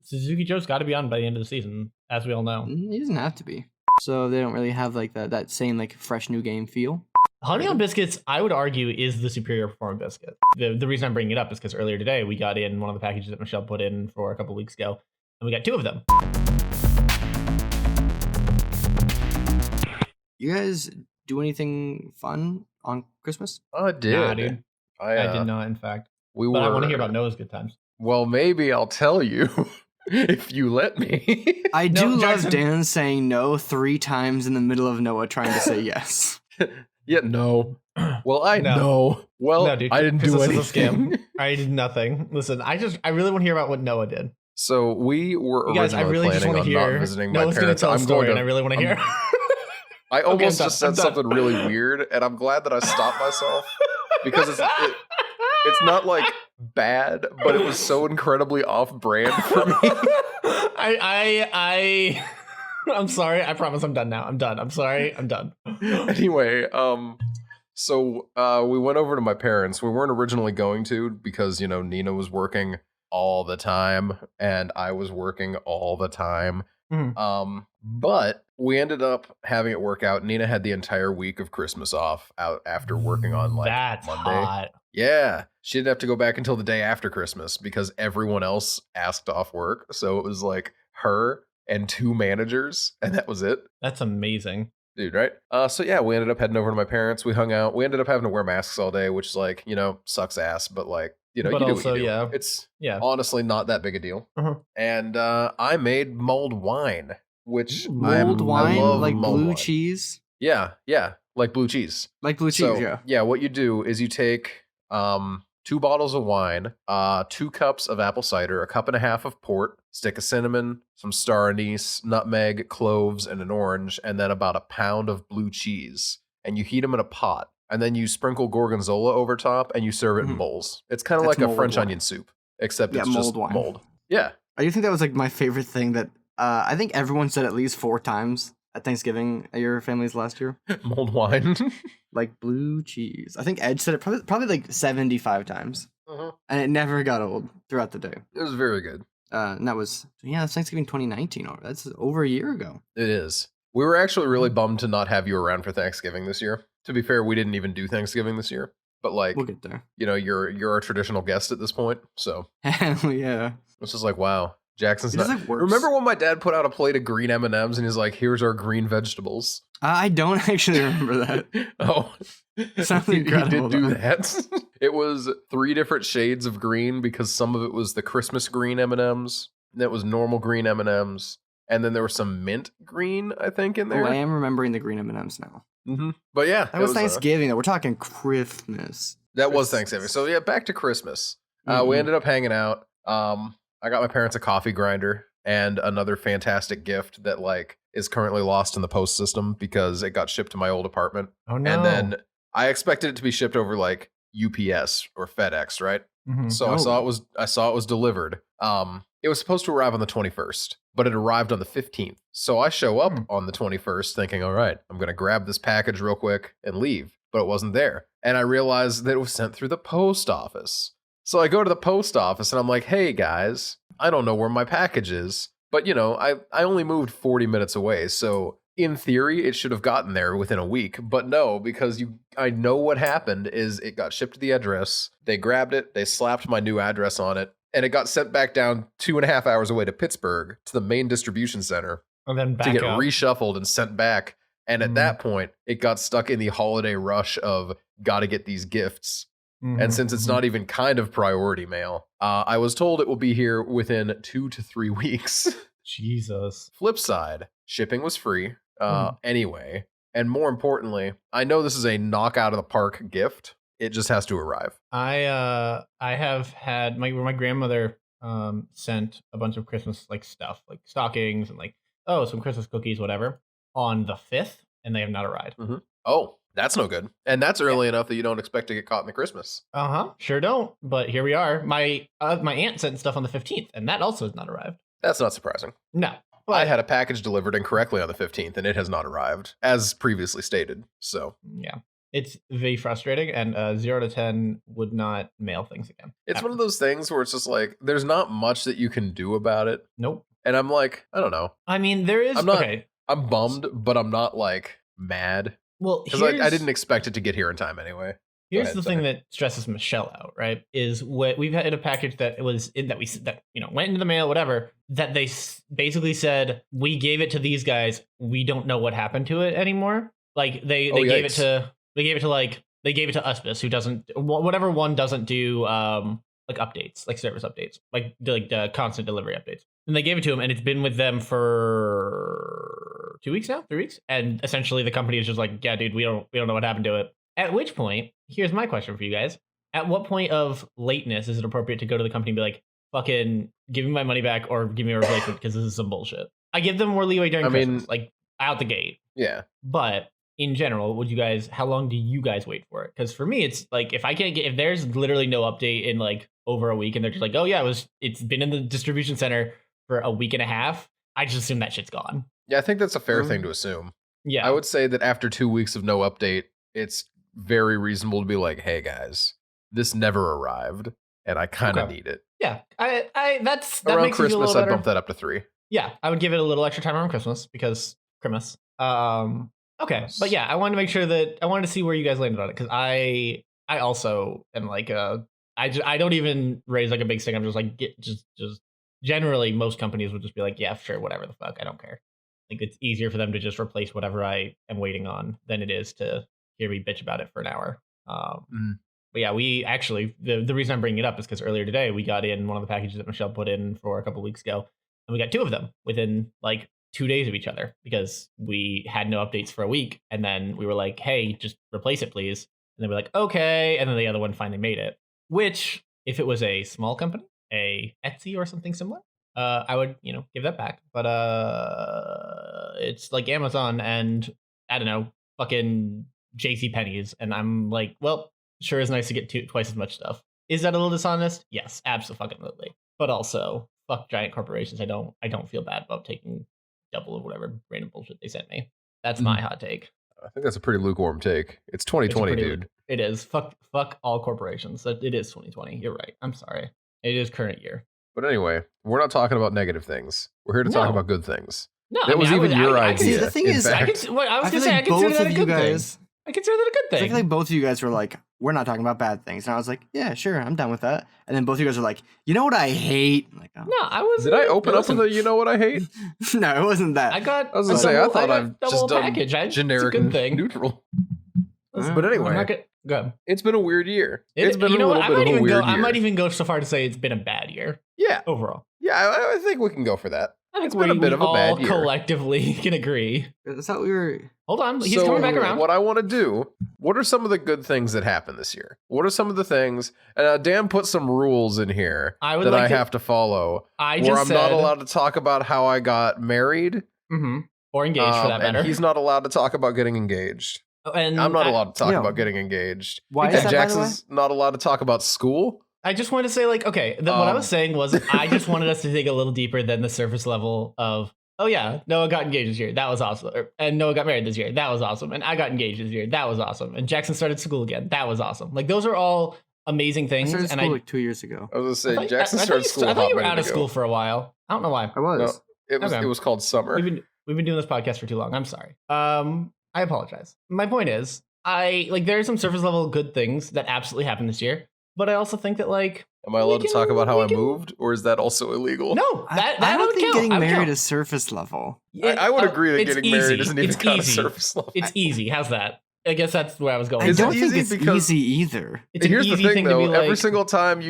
Suzuki Joe's got to be on by the end of the season, as we all know. He doesn't have to be. So they don't really have like that same like fresh new game feel. Honey on Biscuits, I would argue, is the superior performing biscuit. The reason I'm bringing it up is because earlier today we got in one of the packages that Michelle put in for a couple weeks ago, and we got 2 of them. You guys do anything fun on Christmas? I did. Nah, dude. I did not, in fact. I want to hear about Noah's good times. Well, maybe I'll tell you if you let me. I do love Dan saying no 3 times in the middle of Noah trying to say yes. Yeah, no. Well, I know. Well, no, dude, I didn't do anything. I did nothing. Listen, I really want to hear about what Noah did. So we were originally planning on not visiting my parents. Gonna tell a story, and I really want to hear. I almost just said something really weird, and I'm glad that I stopped myself because it's not like bad, but it was so incredibly off-brand for me. I'm sorry. I promise I'm done now. I'm done. I'm sorry. I'm done. Anyway, so we went over to my parents. We weren't originally going to because, Nina was working all the time and I was working all the time. Mm-hmm. But we ended up having it work out. Nina had the entire week of Christmas off out after working on That's Monday. Hot. Yeah. She didn't have to go back until the day after Christmas because everyone else asked off work. So it was like her and 2 managers, and that was it. That's amazing. Dude, right? So yeah, we ended up heading over to my parents. We hung out. We ended up having to wear masks all day, which is sucks ass, but you do what you do. Yeah. It's honestly not that big a deal. Uh-huh. And I made mulled wine, which mulled wine, like blue wine. Cheese? Yeah, like blue cheese. Like blue cheese, yeah. Yeah, what you do is you take 2 bottles of wine, 2 cups of apple cider, 1.5 cups of port, stick of cinnamon, some star anise, nutmeg, cloves, and an orange, and then about 1 pound of blue cheese. And you heat them in a pot. And then you sprinkle gorgonzola over top, and you serve it in bowls. It's kind of like a French onion soup, except it's just mold. Yeah. I do think that was like my favorite thing that I think everyone said at least 4 times at Thanksgiving at your family's last year. Mulled wine. Like blue cheese. I think Edge said it probably like 75 times. Uh-huh. And it never got old throughout the day. It was very good. And that was, that's Thanksgiving 2019. That's over a year ago. It is. We were actually really bummed to not have you around for Thanksgiving this year. To be fair, we didn't even do Thanksgiving this year. But we'll get there. You're our traditional guest at this point. So hell yeah. It's just like, wow. Jackson's not. Remember when my dad put out a plate of green M&Ms and he's like, "Here's our green vegetables." I don't actually remember that. Oh, sounds incredible. He did do that. It was 3 different shades of green because some of it was the Christmas green M&Ms, and it was normal green M&Ms, and then there was some mint green, I think, in there. Oh, I am remembering the green M&Ms now. Mm-hmm. But yeah, that was Thanksgiving. Though we're talking Christmas. That was Thanksgiving. So yeah, back to Christmas. We ended up hanging out. I got my parents a coffee grinder and another fantastic gift that is currently lost in the post system because it got shipped to my old apartment. Oh no. And then I expected it to be shipped over UPS or FedEx, right? Mm-hmm. So I saw it was delivered. It was supposed to arrive on the 21st, but it arrived on the 15th. So I show up on the 21st thinking, all right, I'm going to grab this package real quick and leave, but it wasn't there. And I realized that it was sent through the post office. So I go to the post office and I'm like, hey guys, I don't know where my package is, but I only moved 40 minutes away. So in theory, it should have gotten there within a week, but no, because I know what happened is it got shipped to the address. They grabbed it. They slapped my new address on it, and it got sent back down 2.5 hours away to Pittsburgh to the main distribution center and then to get reshuffled and sent back. And at that point, it got stuck in the holiday rush of gotta get these gifts. Mm-hmm. And since it's not even kind of priority mail, I was told it will be here within 2 to 3 weeks. Jesus. Flip side, shipping was free anyway. And more importantly, I know this is a knock out of the park gift. It just has to arrive. I have had my grandmother sent a bunch of Christmas stuff, like stockings and some Christmas cookies, whatever, on the 5th, and they have not arrived. Mm-hmm. Oh. That's no good. And that's early enough that you don't expect to get caught in the Christmas. Sure don't. But here we are. My aunt sent stuff on the 15th, and that also has not arrived. That's not surprising. No. But I had a package delivered incorrectly on the 15th, and it has not arrived, as previously stated. So yeah. It's very frustrating, and 0 to 10 would not mail things again. It's ever. one of those things where it's just like there's not much that you can do about it. Nope. And I'm like, I don't know. I mean, there is. I'm not. Okay. I'm bummed, but I'm not like mad Well, because I didn't expect it to get here in time anyway. Here's the thing that stresses Michelle out, right? Is what we've had a package that was in that went into the mail, whatever. That they basically said we gave it to these guys. We don't know what happened to it anymore. Like they gave it to Uspis, who doesn't whatever one doesn't do like updates, like service updates, like constant delivery updates. And they gave it to him, and it's been with them for 2 weeks now, 3 weeks, and essentially the company is just like, yeah, dude, we don't know what happened to it. At which point, here's my question for you guys. At what point of lateness is it appropriate to go to the company and be like, fucking give me my money back or give me a replacement because this is some bullshit? I give them more leeway during Christmas, like out the gate. Yeah. But in general, how long do you guys wait for it? Because for me, it's like if there's literally no update in like over a week and they're just like, oh yeah, it's been in the distribution center for a week and a half, I just assume that shit's gone. Yeah, I think that's a fair thing to assume. Yeah. I would say that after 2 weeks of no update, it's very reasonable to be like, hey guys, this never arrived and I kind of need it. Yeah. That around makes Christmas, I'd bump that up to 3. Yeah, I would give it a little extra time around Christmas because Christmas. Okay, but yeah, I wanted to see where you guys landed on it because I also am like I don't even raise like a big stick. I'm just like just generally most companies would just be like, yeah, sure, whatever the fuck, I don't care. Like it's easier for them to just replace whatever I am waiting on than it is to hear me bitch about it for an hour. But yeah, we actually the reason I'm bringing it up is because earlier today we got in one of the packages that Michelle put in for a couple weeks ago, and we got 2 of them within like 2 days of each other because we had no updates for a week, and then we were like, hey, just replace it please, and they were like, okay, and then the other one finally made it. Which, if it was a small company, a Etsy or something similar, I would give that back. But it's like Amazon and I don't know, fucking JCPenney's, and I'm like, well, sure is nice to get twice as much stuff. Is that a little dishonest? Yes, absolutely. But also, fuck giant corporations. I don't feel bad about taking double of whatever random bullshit they sent me. That's my hot take. I think that's a pretty lukewarm take. It's 2020, dude. It is. Fuck all corporations. It is 2020. You're right. I'm sorry. It is current year. But anyway, we're not talking about negative things. We're here to talk about good things. No, that was even your idea. The thing is, I consider that a good thing. I consider that a good thing. I feel like both of you guys were like, we're not talking about bad things. And I was like, yeah, sure, I'm done with that. And then both of you guys were like, you know what I hate? I'm like, oh. No, I was. Did I open up with a you know what I hate? No, it wasn't that. I was going to say, I thought I've just done generic and neutral. But anyway, go. It's been a weird year. It's been a little bit of a weird year. I might even go so far to say it's been a bad year. Yeah. Overall. Yeah, I think we can go for that. I think it's been a bit of a bad year. Collectively can agree. That's how we were. Hold on, he's coming back around. What I want to do, what are some of the good things that happened this year? What are some of the things, and Dan put some rules in here that I have to follow, where I'm not allowed to talk about how I got married. Or engaged, for that matter. And he's not allowed to talk about getting engaged. And I'm not allowed to talk about getting engaged. Why is that, Jackson's not allowed to talk about school. I just want to say, like, okay, what I was saying was I just wanted us to dig a little deeper than the surface level of, oh yeah, Noah got engaged this year. That was awesome. And Noah got married this year. That was awesome. And I got engaged this year. That was awesome. And Jackson started school again. That was awesome. Like, those are all amazing things. I started school like 2 years ago. I was going to say, Jackson started school. I thought you were out of school for a while. I don't know why. I was. No, it was called summer. We've been doing this podcast for too long. I'm sorry. I apologize. My point is, there are some surface level good things that absolutely happened this year. But I also think that, like, am I allowed to talk about how I moved, or is that also illegal? No, that I don't think count. getting married is surface level. I would agree that getting married isn't even kind of surface level. It's easy. How's that? I guess that's where I was going. I don't think it's easy either. Here's the thing, though. Every single time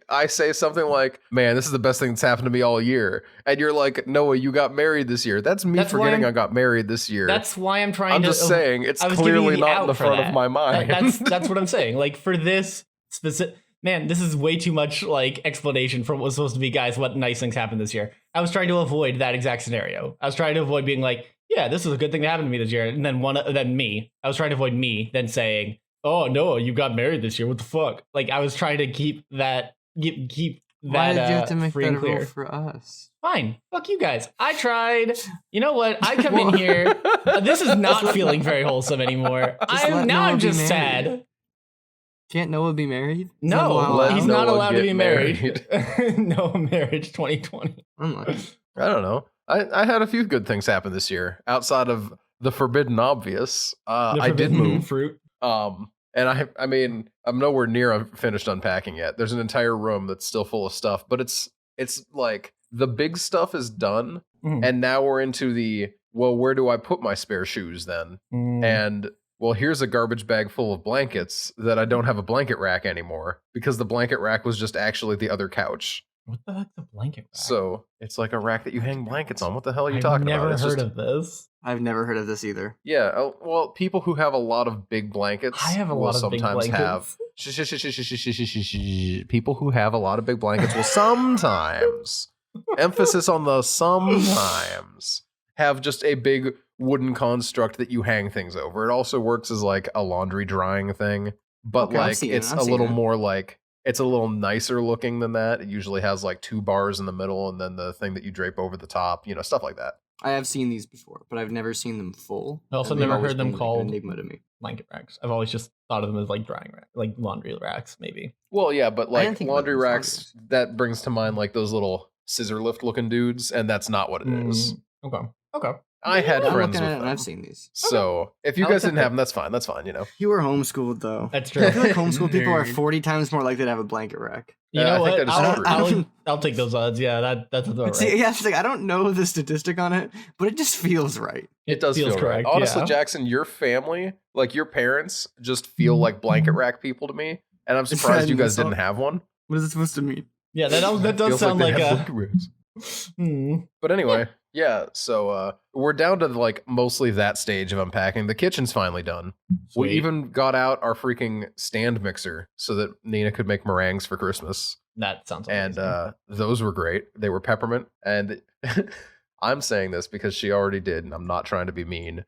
I say something like, man, this is the best thing that's happened to me all year. And you're like, Noah, you got married this year. That's me forgetting I got married this year. That's why I'm trying to. I'm just saying, it's clearly not in the front of my mind. That's what I'm saying. Like, for this specific. Man, this is way too much like explanation for what was supposed to be, guys, what nice things happened this year. I was trying to avoid that exact scenario. I was trying to avoid being like, yeah, this is a good thing that happened to me this year. And then I was trying to avoid me then saying, oh, no, you got married this year. What the fuck? Like, I was trying to keep Why did you have to make free that and a rule clear. for us? Fine. Fuck you guys. I tried. You know what? I come in here. This is not feeling very wholesome anymore. let Noah I'm be just married. sad. Can't Noah be married? No, he's not Noah allowed to get be married. No marriage 2020. Unlucky. I don't know. I had a few good things happen this year outside of the forbidden obvious. I did move. Fruit. And I mean, I'm nowhere near finished unpacking yet. There's an entire room that's still full of stuff, but it's like the big stuff is done, and now we're into the, well, where do I put my spare shoes then? And well, here's a garbage bag full of blankets that I don't have a blanket rack anymore because the blanket rack was just actually the other couch. What the heck's a blanket rack? So it's like a rack that you hang blankets on. What the hell are you talking about? I've never heard of this. I've never heard of this either. Yeah, well, people who have a lot of big blankets I have a lot of big blankets. People who have a lot of big blankets will sometimes, emphasis on the sometimes, have just a big wooden construct that you hang things over. It also works as like a laundry drying thing, but Okay, like it's a little more like, it's a little nicer looking than that. It usually has like 2 bars in the middle and then the thing that you drape over the top, you know, stuff like that. I have seen these before, but I've never seen them full. I also and they've never always heard them been, like, called an enigma to me. blanket racks. I've always just thought of them as like drying racks, like laundry racks, maybe. Well, yeah, but I didn't like think about laundry them as racks, that brings to mind like those little scissor lift looking dudes, and that's not what it is. Okay. I had I'm friends looking with at it and them. I've seen these. So if you I'll guys accept didn't have them, that's fine. That's fine, you know. You were homeschooled though. That's true. I feel like homeschooled people are Nerd. 40 times more likely to have a blanket rack. You Yeah, know I think what? that is true. I'll take those odds. Yeah, that's about right. See, yeah, it's like I don't know the statistic on it, but it just feels right. It does feels feel correct. right. Honestly, yeah. Jackson, your family, like your parents, just feel like blanket rack people to me, and I'm surprised you guys didn't have one. What is it supposed to mean? Yeah, that does Feels sound they like have a. blanket racks. Hmm. But anyway, yeah. So we're down to like mostly that stage of unpacking. The kitchen's finally done. We Sweet. even got out our freaking stand mixer so that Nina could make meringues for Christmas. That sounds And amazing. those were great. They were peppermint. And I'm saying this because she already did, and I'm not trying to be mean.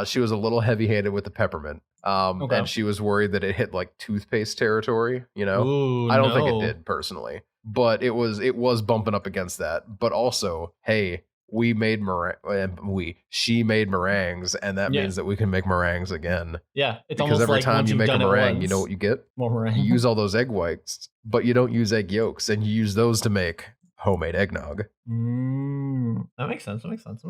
She was a little heavy-handed with the peppermint. Okay. And she was worried that it hit like toothpaste territory, you know? Ooh, I don't think no. it did personally, but it was bumping up against that. But also, hey, she made meringues, and that Yeah. means that we can make meringues again. Yeah, it's Because almost every like time once you you've make a done it meringue, you once, know what you get? more meringue. You use all those egg whites, but you don't use egg yolks, and you use those to make homemade eggnog. That makes sense. That makes sense.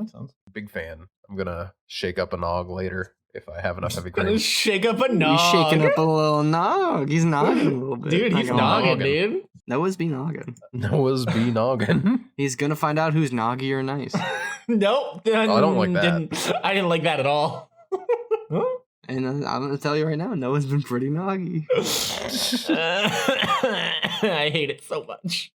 Big fan. I'm gonna shake up a nog later if I have enough heavy Gonna cream. shake up a He's nog. shaking up a little nog. He's nogging a little bit. Dude, he's Not gonna lie. noggin, dude. Noah's be noggin. Noah's be noggin. He's gonna find out who's noggy or nice. Nope. I don't like that. I didn't like that at all. And I'm gonna tell you right now, Noah's been pretty noggy. I hate it so much.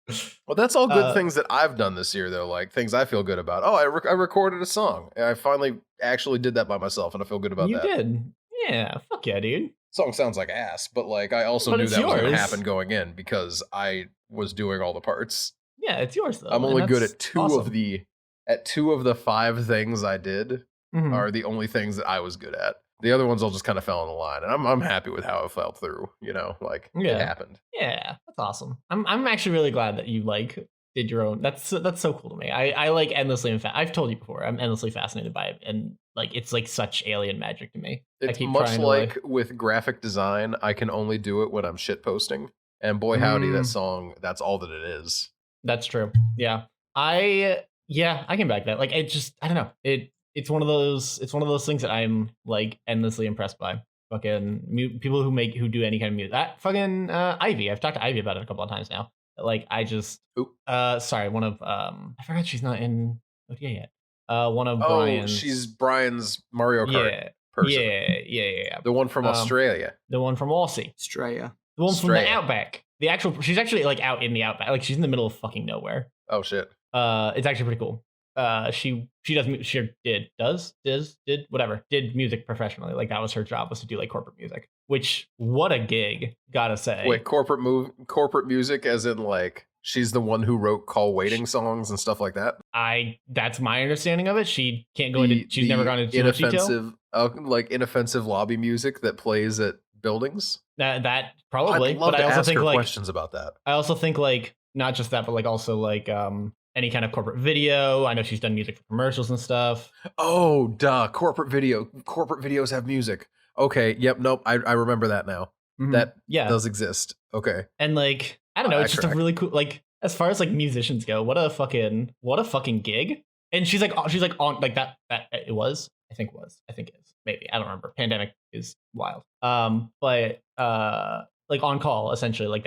Well, that's all good things that I've done this year, though. Like things I feel good about. Oh, I recorded a song. And I finally actually did that by myself, and I feel good about You that. did. Yeah. Fuck yeah, dude. Song sounds like ass, but like I also But knew it's that was going to yours. happen going in because I was doing all the parts. Yeah, it's yours though. I'm and only good that's at two awesome. of the 5 things I did Mhm. are the only things that I was good at. The other ones all just kind of fell in the line, and I'm happy with how it fell through. You know, like Yeah. it happened. Yeah, that's awesome. I'm actually really glad that you like did your own. That's so cool to me. I like endlessly. I've told you before. I'm endlessly fascinated by it, and like it's like such alien magic to me. I It's keep much trying to, like with graphic design. I can only do it when I'm shit posting, and boy howdy, that Mm. song. That's all that it is. That's true. Yeah. I can back that. Like it just I don't know. It's one of those things that I'm like endlessly impressed by. Fucking people who do any kind of music. That fucking Ivy. I've talked to Ivy about it a couple of times now. Like I just sorry, one of I forgot she's not in OTA yet. One of Brian's. She's Brian's Mario Kart person. Yeah. The one from Australia. The one from Aussie. Straya. The one from the Australia. Outback. She's actually like out in the Outback. Like she's in the middle of fucking nowhere. Oh shit. It's actually pretty cool. She did music professionally. Like that was her job, was to do like corporate music. Which what a gig, gotta say. Wait, corporate music, as in like she's the one who wrote call waiting songs and stuff like that. That's my understanding of it. She can't go into. She's never gone into too much detail. Inoffensive lobby music that plays at buildings. That probably. I'd love but to I also ask think her like questions about that. I also think like not just that, but like also like any kind of corporate video. I know she's done music for commercials and stuff. Oh, duh. Corporate videos have music. Okay. Yep. Nope. I remember that now. That does exist. Okay. And like, I don't know, it's just track. a really cool, like, as far as like musicians go, what a fucking gig. And she's like on like that it was, I think it is, maybe, I don't remember. Pandemic is wild. But like on call, essentially, like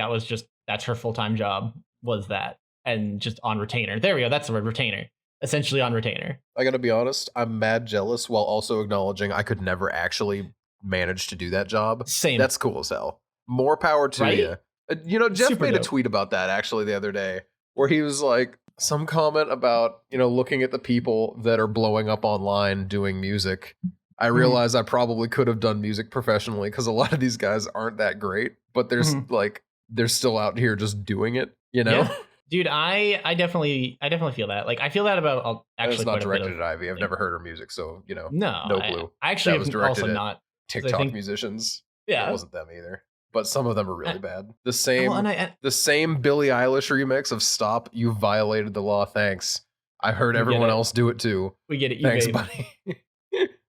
that's her full-time job, was that, and just on retainer. There we go, that's the word, retainer. Essentially on retainer. I gotta be honest, I'm mad jealous while also acknowledging I could never actually manage to do that job. Same. That's cool as hell. More power to you. You know, Jeff made a tweet about that actually the other day, where he was like, some comment about, you know, looking at the people that are blowing up online doing music. I realize I probably could have done music professionally because a lot of these guys aren't that great, but there's like, they're still out here just doing it, you know? Yeah. Dude, I definitely feel that. Like, I feel that about actually. It's not directed at Ivy. I've never heard her music, so you know, no clue. I actually that was directed also at not TikTok musicians. Yeah, it wasn't them either. But some of them are really bad. The same Billie Eilish remix of "Stop, You Violated the Law." Thanks. I heard everyone else do it too. We get it. Thanks, buddy.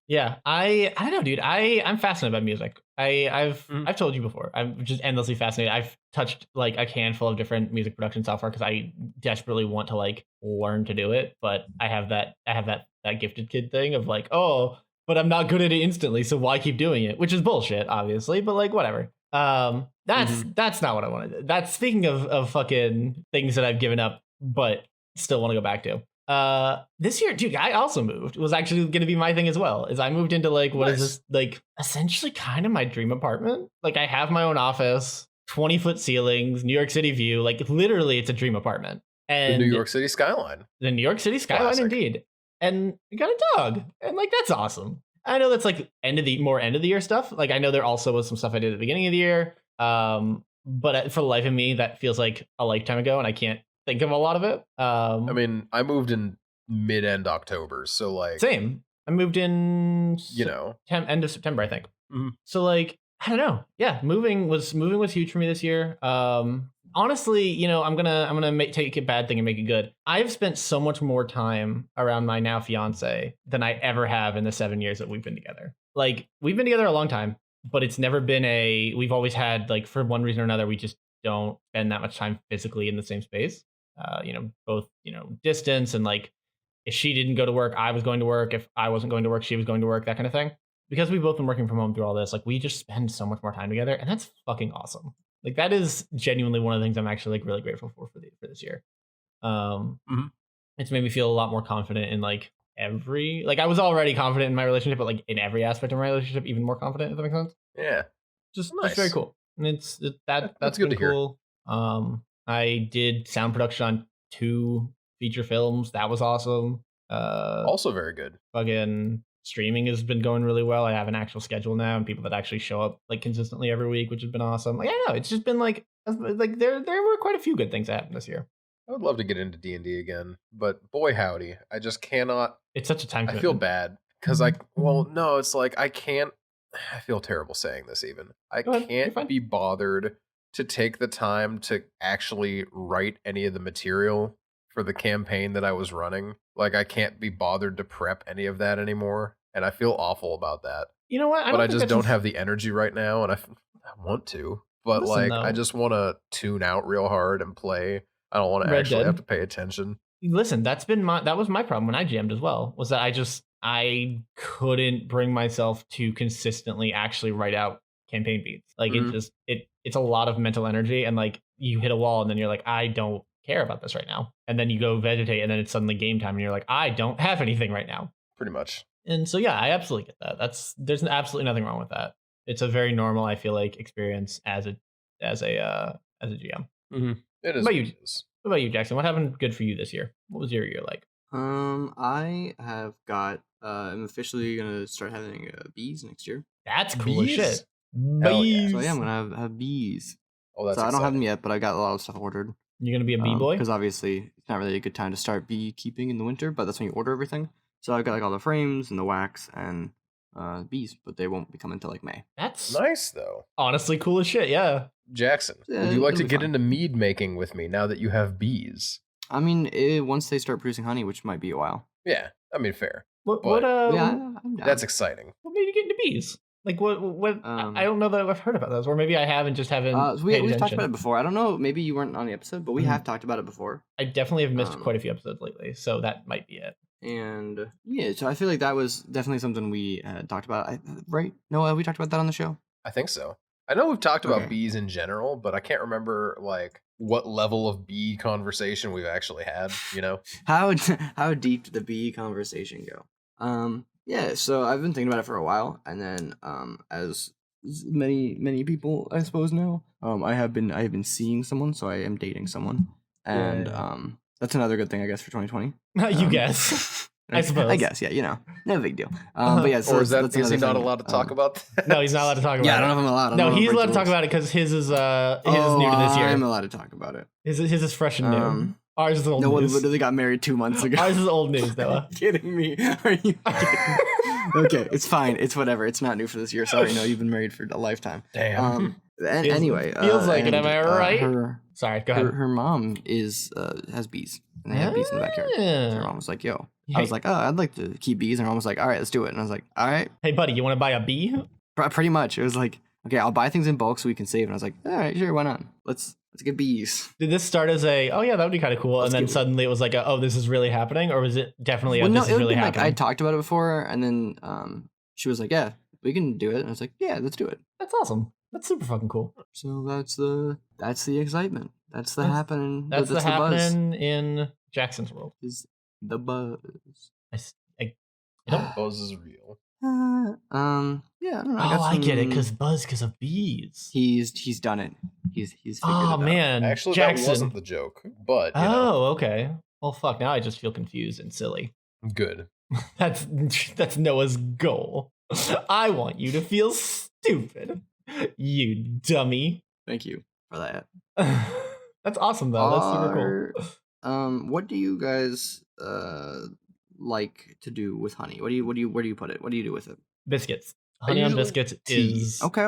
Yeah, I don't know, dude. I'm fascinated by music. I've told you before. I'm just endlessly fascinated. I've touched like a handful of different music production software because I desperately want to like learn to do it. But I have that gifted kid thing of like, oh, but I'm not good at it instantly, so why keep doing it? Which is bullshit, obviously. But like, whatever. That's not what I want to do. That's speaking of fucking things that I've given up, but still want to go back to. This year, dude, I also moved. It was actually going to be my thing as well. Is I moved into like, what is this? Like, essentially kind of my dream apartment. Like, I have my own office, 20-foot ceilings, New York City view. Like, literally, it's a dream apartment. And the New York City skyline. The New York City skyline, classic. Indeed. And we got a dog. And like, that's awesome. I know that's like end of the year stuff. Like, I know there also was some stuff I did at the beginning of the year. But for the life of me, that feels like a lifetime ago, and I can't think of a lot of it. I mean, I moved in mid-end October, so like same. I moved in, end of September, I think. So like, I don't know. Yeah, moving was huge for me this year. Honestly, I'm gonna take a bad thing and make it good. I've spent so much more time around my now fiance than I ever have in the 7 years that we've been together. Like, we've been together a long time, but it's never been we've always had, like, for one reason or another, we just don't spend that much time physically in the same space. Both, distance, and like, if she didn't go to work, I was going to work. If I wasn't going to work, she was going to work, that kind of thing. Because we've both been working from home through all this, like, we just spend so much more time together, and that's fucking awesome. Like, that is genuinely one of the things I'm actually like really grateful for this year. It's made me feel a lot more confident in like I was already confident in my relationship, but like in every aspect of my relationship, even more confident, if that makes sense. Yeah. Just very cool. And that's good to cool. I did sound production on 2 feature films. That was awesome. Also very good. Fucking streaming has been going really well. I have an actual schedule now, and people that actually show up like consistently every week, which has been awesome. Like, I don't know, it's just been like there were quite a few good things that happened this year. I would love to get into D&D again, but boy howdy, I just cannot. It's such a time commitment. I feel bad because it's like I can't. I feel terrible saying this even. I can't be bothered to take the time to actually write any of the material for the campaign that I was running. Like, I can't be bothered to prep any of that anymore, and I feel awful about that. You know what? I just don't have the energy right now, and I want to, but I just want to tune out real hard and play. I don't want to actually have to pay attention. Listen, that was my problem when I jammed as well, was that I couldn't bring myself to consistently actually write out campaign beats. Like, it's a lot of mental energy, and like, you hit a wall and then you're like, I don't care about this right now. And then you go vegetate, and then it's suddenly game time and you're like, I don't have anything right now. Pretty much. And so, yeah, I absolutely get that. There's absolutely nothing wrong with that. It's a very normal, I feel like, experience as a GM. It is. What about you, Jackson? What happened good for you this year? What was your year like? I have got. I'm officially gonna start having bees next year. That's cool as shit. Bees. So yeah, I'm gonna have bees. Oh, that's. So I don't have them yet, but I got a lot of stuff ordered. You're gonna be a bee boy? Because obviously it's not really a good time to start beekeeping in the winter, but that's when you order everything. So I've got like all the frames and the wax and bees, but they won't be coming until like May. That's nice though. Honestly, cool as shit. Yeah. Jackson, would you like to get into mead making with me now that you have bees? I mean, once they start producing honey, which might be a while. Yeah, I mean, fair. What I'm down. That's exciting. What made you get into bees? Like what I don't know that I've heard about those, or maybe I haven't paid we've attention. talked about it before. I don't know, maybe you weren't on the episode, but we have talked about it before. I definitely have missed quite a few episodes lately, so that might be it. And yeah, so I feel like that was definitely something we talked about, right? Noah, we talked about that on the show? I think so. I know we've talked about bees in general, but I can't remember like what level of bee conversation we've actually had, you know? How deep did the bee conversation go? Yeah, so I've been thinking about it for a while, and then as many people I suppose know, I have been seeing someone, so I am dating someone. And that's another good thing, I guess, for 2020. You guess. I suppose. I guess, yeah, you know, no big deal. But yeah, so or is he not allowed to talk about that? No, he's not allowed to talk about it. Yeah, I don't know if I'm allowed. No, he's allowed to talk about it because his is new to this year. I'm allowed to talk about it. His is fresh and new. Ours is old news. No one literally got married 2 months ago. Ours is old news, Noah. Kidding me? Are you kidding? Okay, it's fine. It's whatever. It's not new for this year. Sorry, no, you've been married for a lifetime. Damn. Anyway, feels like it. Am I right? Sorry, go ahead. Her mom has bees, and they have bees in the backyard. So her mom was like, "Yo," I was like, "Oh, I'd like to keep bees," and her mom was like, "All right, let's do it." And I was like, "All right." Hey, buddy, you want to buy a bee? Pretty much. It was like, okay, I'll buy things in bulk so we can save. And I was like, all right, sure, why not? Let's get bees. Did this start as oh yeah, that would be kind of cool, and then suddenly it was like, oh, this is really happening, or was it definitely this is really happening? Like I talked about it before, and then she was like, yeah, we can do it. And I was like, yeah, let's do it. That's awesome. That's super fucking cool. So that's the excitement. That's the happening. That's the happening in Jackson's world. Is the buzz. Buzz is real. Yeah, I don't know. I get it, because of bees. He's done it. He's figured it out. Man, actually, Jackson. That wasn't the joke, but you know. Okay. Well, fuck. Now I just feel confused and silly. Good. That's Noah's goal. I want you to feel stupid, you dummy. Thank you for that. That's awesome, though. That's super cool. What do you guys like to do with honey? Where do you put it? What do you do with it? Biscuits. Honey on biscuits is okay.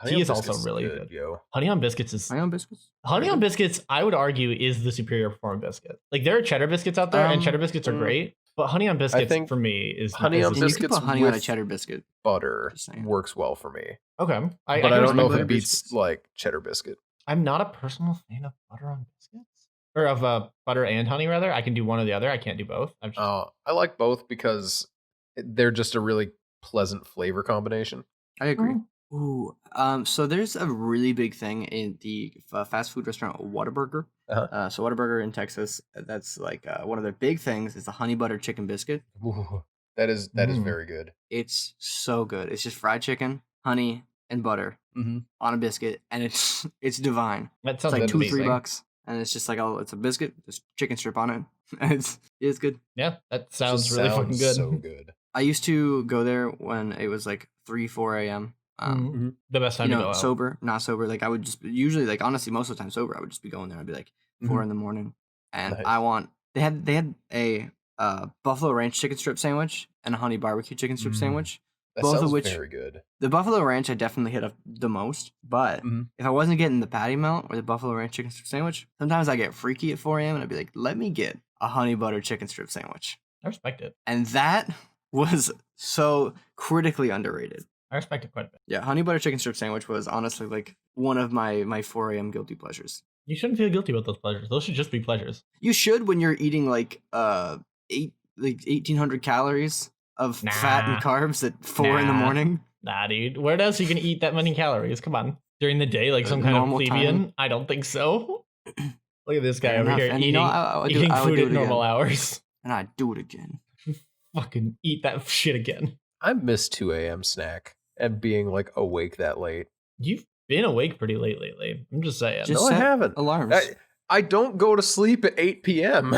Tea is also really good. Yo. Honey on biscuits is honey on biscuits. Honey on biscuits, I would argue, is the superior performing biscuit. Like there are cheddar biscuits out there, and cheddar biscuits are great. But honey on biscuits for me is honey on biscuits. You can put honey on a cheddar biscuit. Butter works well for me. Okay, but I don't know if it beats like cheddar biscuit. I'm not a personal fan of butter on biscuits, or of butter and honey. Rather, I can do one or the other. I can't do both. I like both because they're just a really pleasant flavor combination. I agree. Ooh, so there's a really big thing in the fast food restaurant Whataburger. So Whataburger in Texas, that's like one of their big things is the honey butter chicken biscuit. Ooh, that is very good. It's so good. It's just fried chicken, honey, and butter on a biscuit, and it's divine. That sounds like amazing. $2-3, and it's just like it's a biscuit, just chicken strip on it. And it's good. Yeah, that sounds really fucking good. So good. I used to go there when it was like 3-4 a.m. The best time to go out. Sober, not sober. Like I would just usually, like honestly, most of the time sober. I would just be going there. I'd be like 4 in the morning, and they had a buffalo ranch chicken strip sandwich and a honey barbecue chicken strip sandwich. Both of which very good. The buffalo ranch I definitely hit up the most, but if I wasn't getting the patty melt or the buffalo ranch chicken strip sandwich, sometimes I get freaky at 4 a.m. and I'd be like, let me get a honey butter chicken strip sandwich. I respect it. And that was so critically underrated. I respect it quite a bit. Yeah, honey butter chicken strip sandwich was honestly like one of my 4 a.m. guilty pleasures. You shouldn't feel guilty about those pleasures. Those should just be pleasures. You should when you're eating like 1,800 calories of fat and carbs at 4 in the morning. Nah, dude. Where else are you gonna eat that many calories? Come on. During the day, like some kind of plebeian? Time. I don't think so. Look at this guy over here eating, eating food at normal hours. And I'd do it again. Fucking eat that shit again. I miss 2 a.m. snack and being like awake that late. You've been awake pretty late lately. I'm just saying. No, I haven't. Alarms. I don't go to sleep at 8 p.m.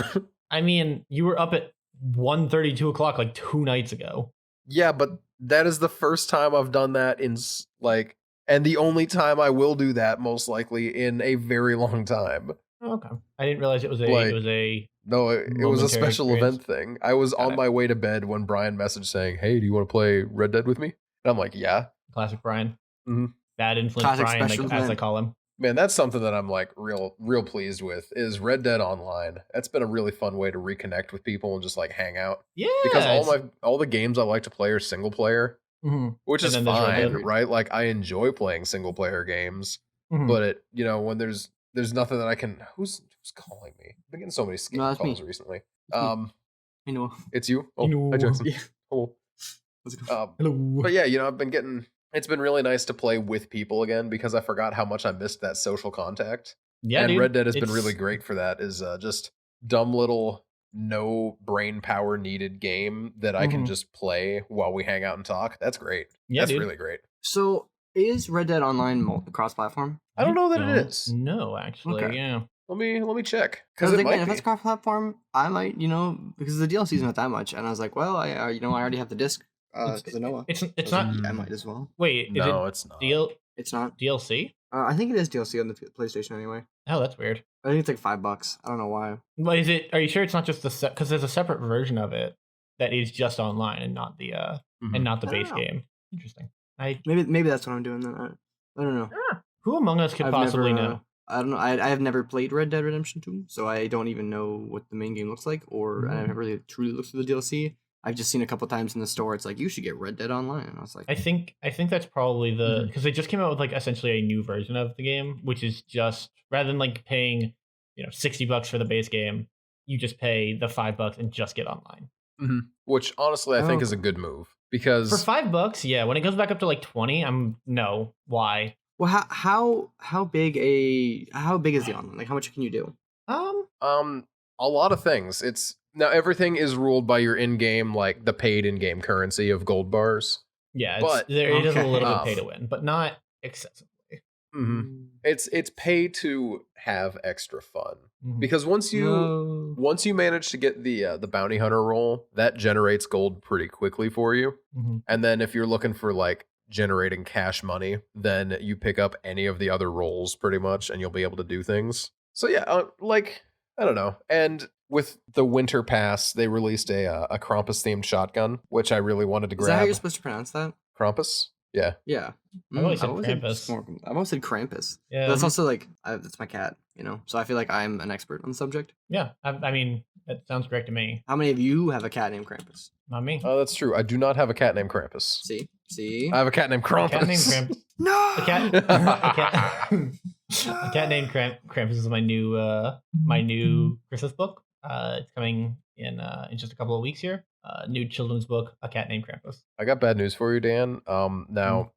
I mean, you were up at 1:30, 2 o'clock like 2 nights ago. Yeah, but that is the first time I've done that in like, and the only time I will do that most likely in a very long time. Okay. I didn't realize it was a No, it was a special experience. event thing. I was on my way to bed when Brian messaged saying, "Hey, do you want to play Red Dead with me?" And I'm like, "Yeah." Classic Brian. Mm-hmm. Bad influence Classic Brian, like, as I call him. Man, that's something that I'm like real pleased with is Red Dead Online. That's been a really fun way to reconnect with people and just like hang out. Yeah, Because all the games I like to play are single player, which and is then there's Red fine, Dead. right? Like I enjoy playing single player games, but when there's nothing that I can who's calling me? I've been getting so many scam No, that's calls me. recently. I know. It's you? You Oh, know. hi Jackson. Yeah. Hello. What's it called? Hello. But yeah, it's been really nice to play with people again because I forgot how much I missed that social contact. Yeah, And dude. Red Dead has been really great for that. Is just dumb little no brain power needed game that I can just play while we hang out and talk. That's great. Yeah, That's dude. really great. So is Red Dead Online cross-platform? I don't know that it is. No, actually, Okay. yeah. Let me check Because because it might if be. it's cross-platform, I might, because the DLC's not that much, and I was like, well, I already have the disc. Because I know It's not. I might as well. Wait, is No, it it's not. It's not. DLC? I think it is DLC on the PlayStation anyway. Oh, that's weird. I think it's like $5. I don't know why. Well, is it? Are you sure it's not just the because there's a separate version of it that is just online and not the and not the I base don't know. game? Interesting. Maybe that's what I'm doing then. I don't know. Who among us could I've possibly never, know? I don't know. I have never played Red Dead Redemption 2, so I don't even know what the main game looks like, or I never really truly looked through the DLC. I've just seen a couple times in the store. It's like you should get Red Dead Online. And I was like, I think that's probably the because they just came out with like essentially a new version of the game, which is just rather than like paying $60 for the base game, you just pay the $5 and just get online. Which honestly I think is a good move because for $5, yeah, when it goes back up to like 20, why? well, how big is the online? Like, how much can you do? A lot of things. It's now everything is ruled by your in-game, like the paid in-game currency of gold bars. Yeah, but it is a little bit okay. pay to win, but not excessively. It's pay to have extra fun because once you manage to get the bounty hunter role, that generates gold pretty quickly for you. And then if you're looking for like generating cash money, then you pick up any of the other roles pretty much, and you'll be able to do things. So yeah, like I don't know. And with the winter pass, they released a Krampus themed shotgun, which I really wanted to grab. Is that how you're supposed to pronounce that? Krampus? Yeah. Yeah. I've always said Krampus. I've always said Krampus. Yeah. That's also like that's my cat, so I feel like I'm an expert on the subject. Yeah, I mean that sounds correct to me. How many of you have a cat named Krampus? Not me. Oh, that's true. I do not have a cat named Krampus. See. I have a cat named Krampus. A cat named Krampus. No. A cat named Krampus is my new Christmas book. It's coming in just a couple of weeks here. New children's book, A Cat Named Krampus. I got bad news for you, Dan. Now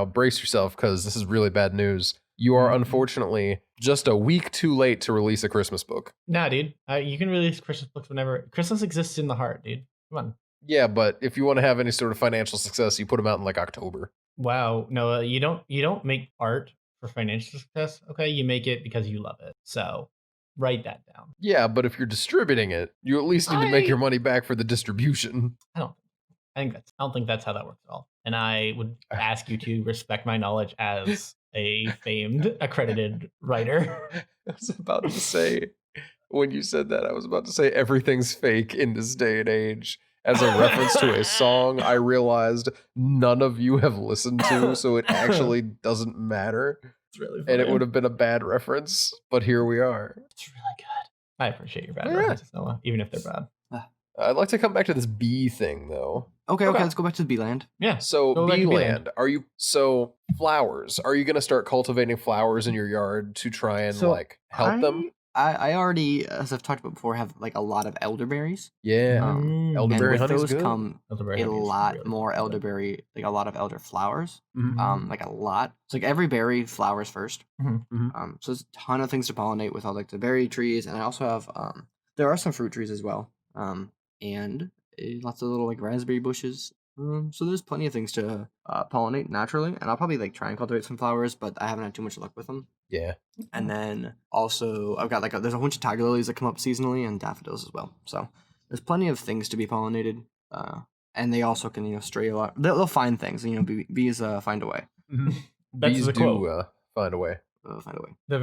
brace yourself because this is really bad news. You are unfortunately just a week too late to release a Christmas book. Nah, dude. You can release Christmas books whenever. Christmas exists in the heart, dude. Come on. Yeah, but if you want to have any sort of financial success, you put them out in like October. Wow. No, you don't make art for financial success. Okay, you make it because you love it. So write that down. Yeah, but if you're distributing it, you at least need to make your money back for the distribution. I don't think that's how that works at all. And I would ask you to respect my knowledge as a famed accredited writer. I was about to say, when you said that, I was about to say everything's fake in this day and age. As a reference to a song I realized none of you have listened to, so it actually doesn't matter. It's really funny. And it would have been a bad reference, but here we are. It's really good. I appreciate your bad references, Noah, even if they're bad. I'd like to come back to this bee thing, though. Okay, let's go back to the bee land. Yeah. So bee land, flowers? Are you going to start cultivating flowers in your yard to try and help them? I already, as I've talked about before, have like a lot of elderberries. Yeah, elderberry and with those those good. come Elderberry a honey is lot really more good. elderberry, like a lot of elder flowers. Mhm. Like a lot. It's like every berry flowers first. Mhm. So there's a ton of things to pollinate with all like the berry trees, and I also have there are some fruit trees as well. And lots of little like raspberry bushes. So there's plenty of things to pollinate naturally, and I'll probably like try and cultivate some flowers, but I haven't had too much luck with them. Yeah. And then also I've got there's a bunch of tiger lilies that come up seasonally and daffodils as well. So there's plenty of things to be pollinated. And they also can stray a lot. They'll find things. Bees find a way. That's Bees the do quote. find a way. Find a way. The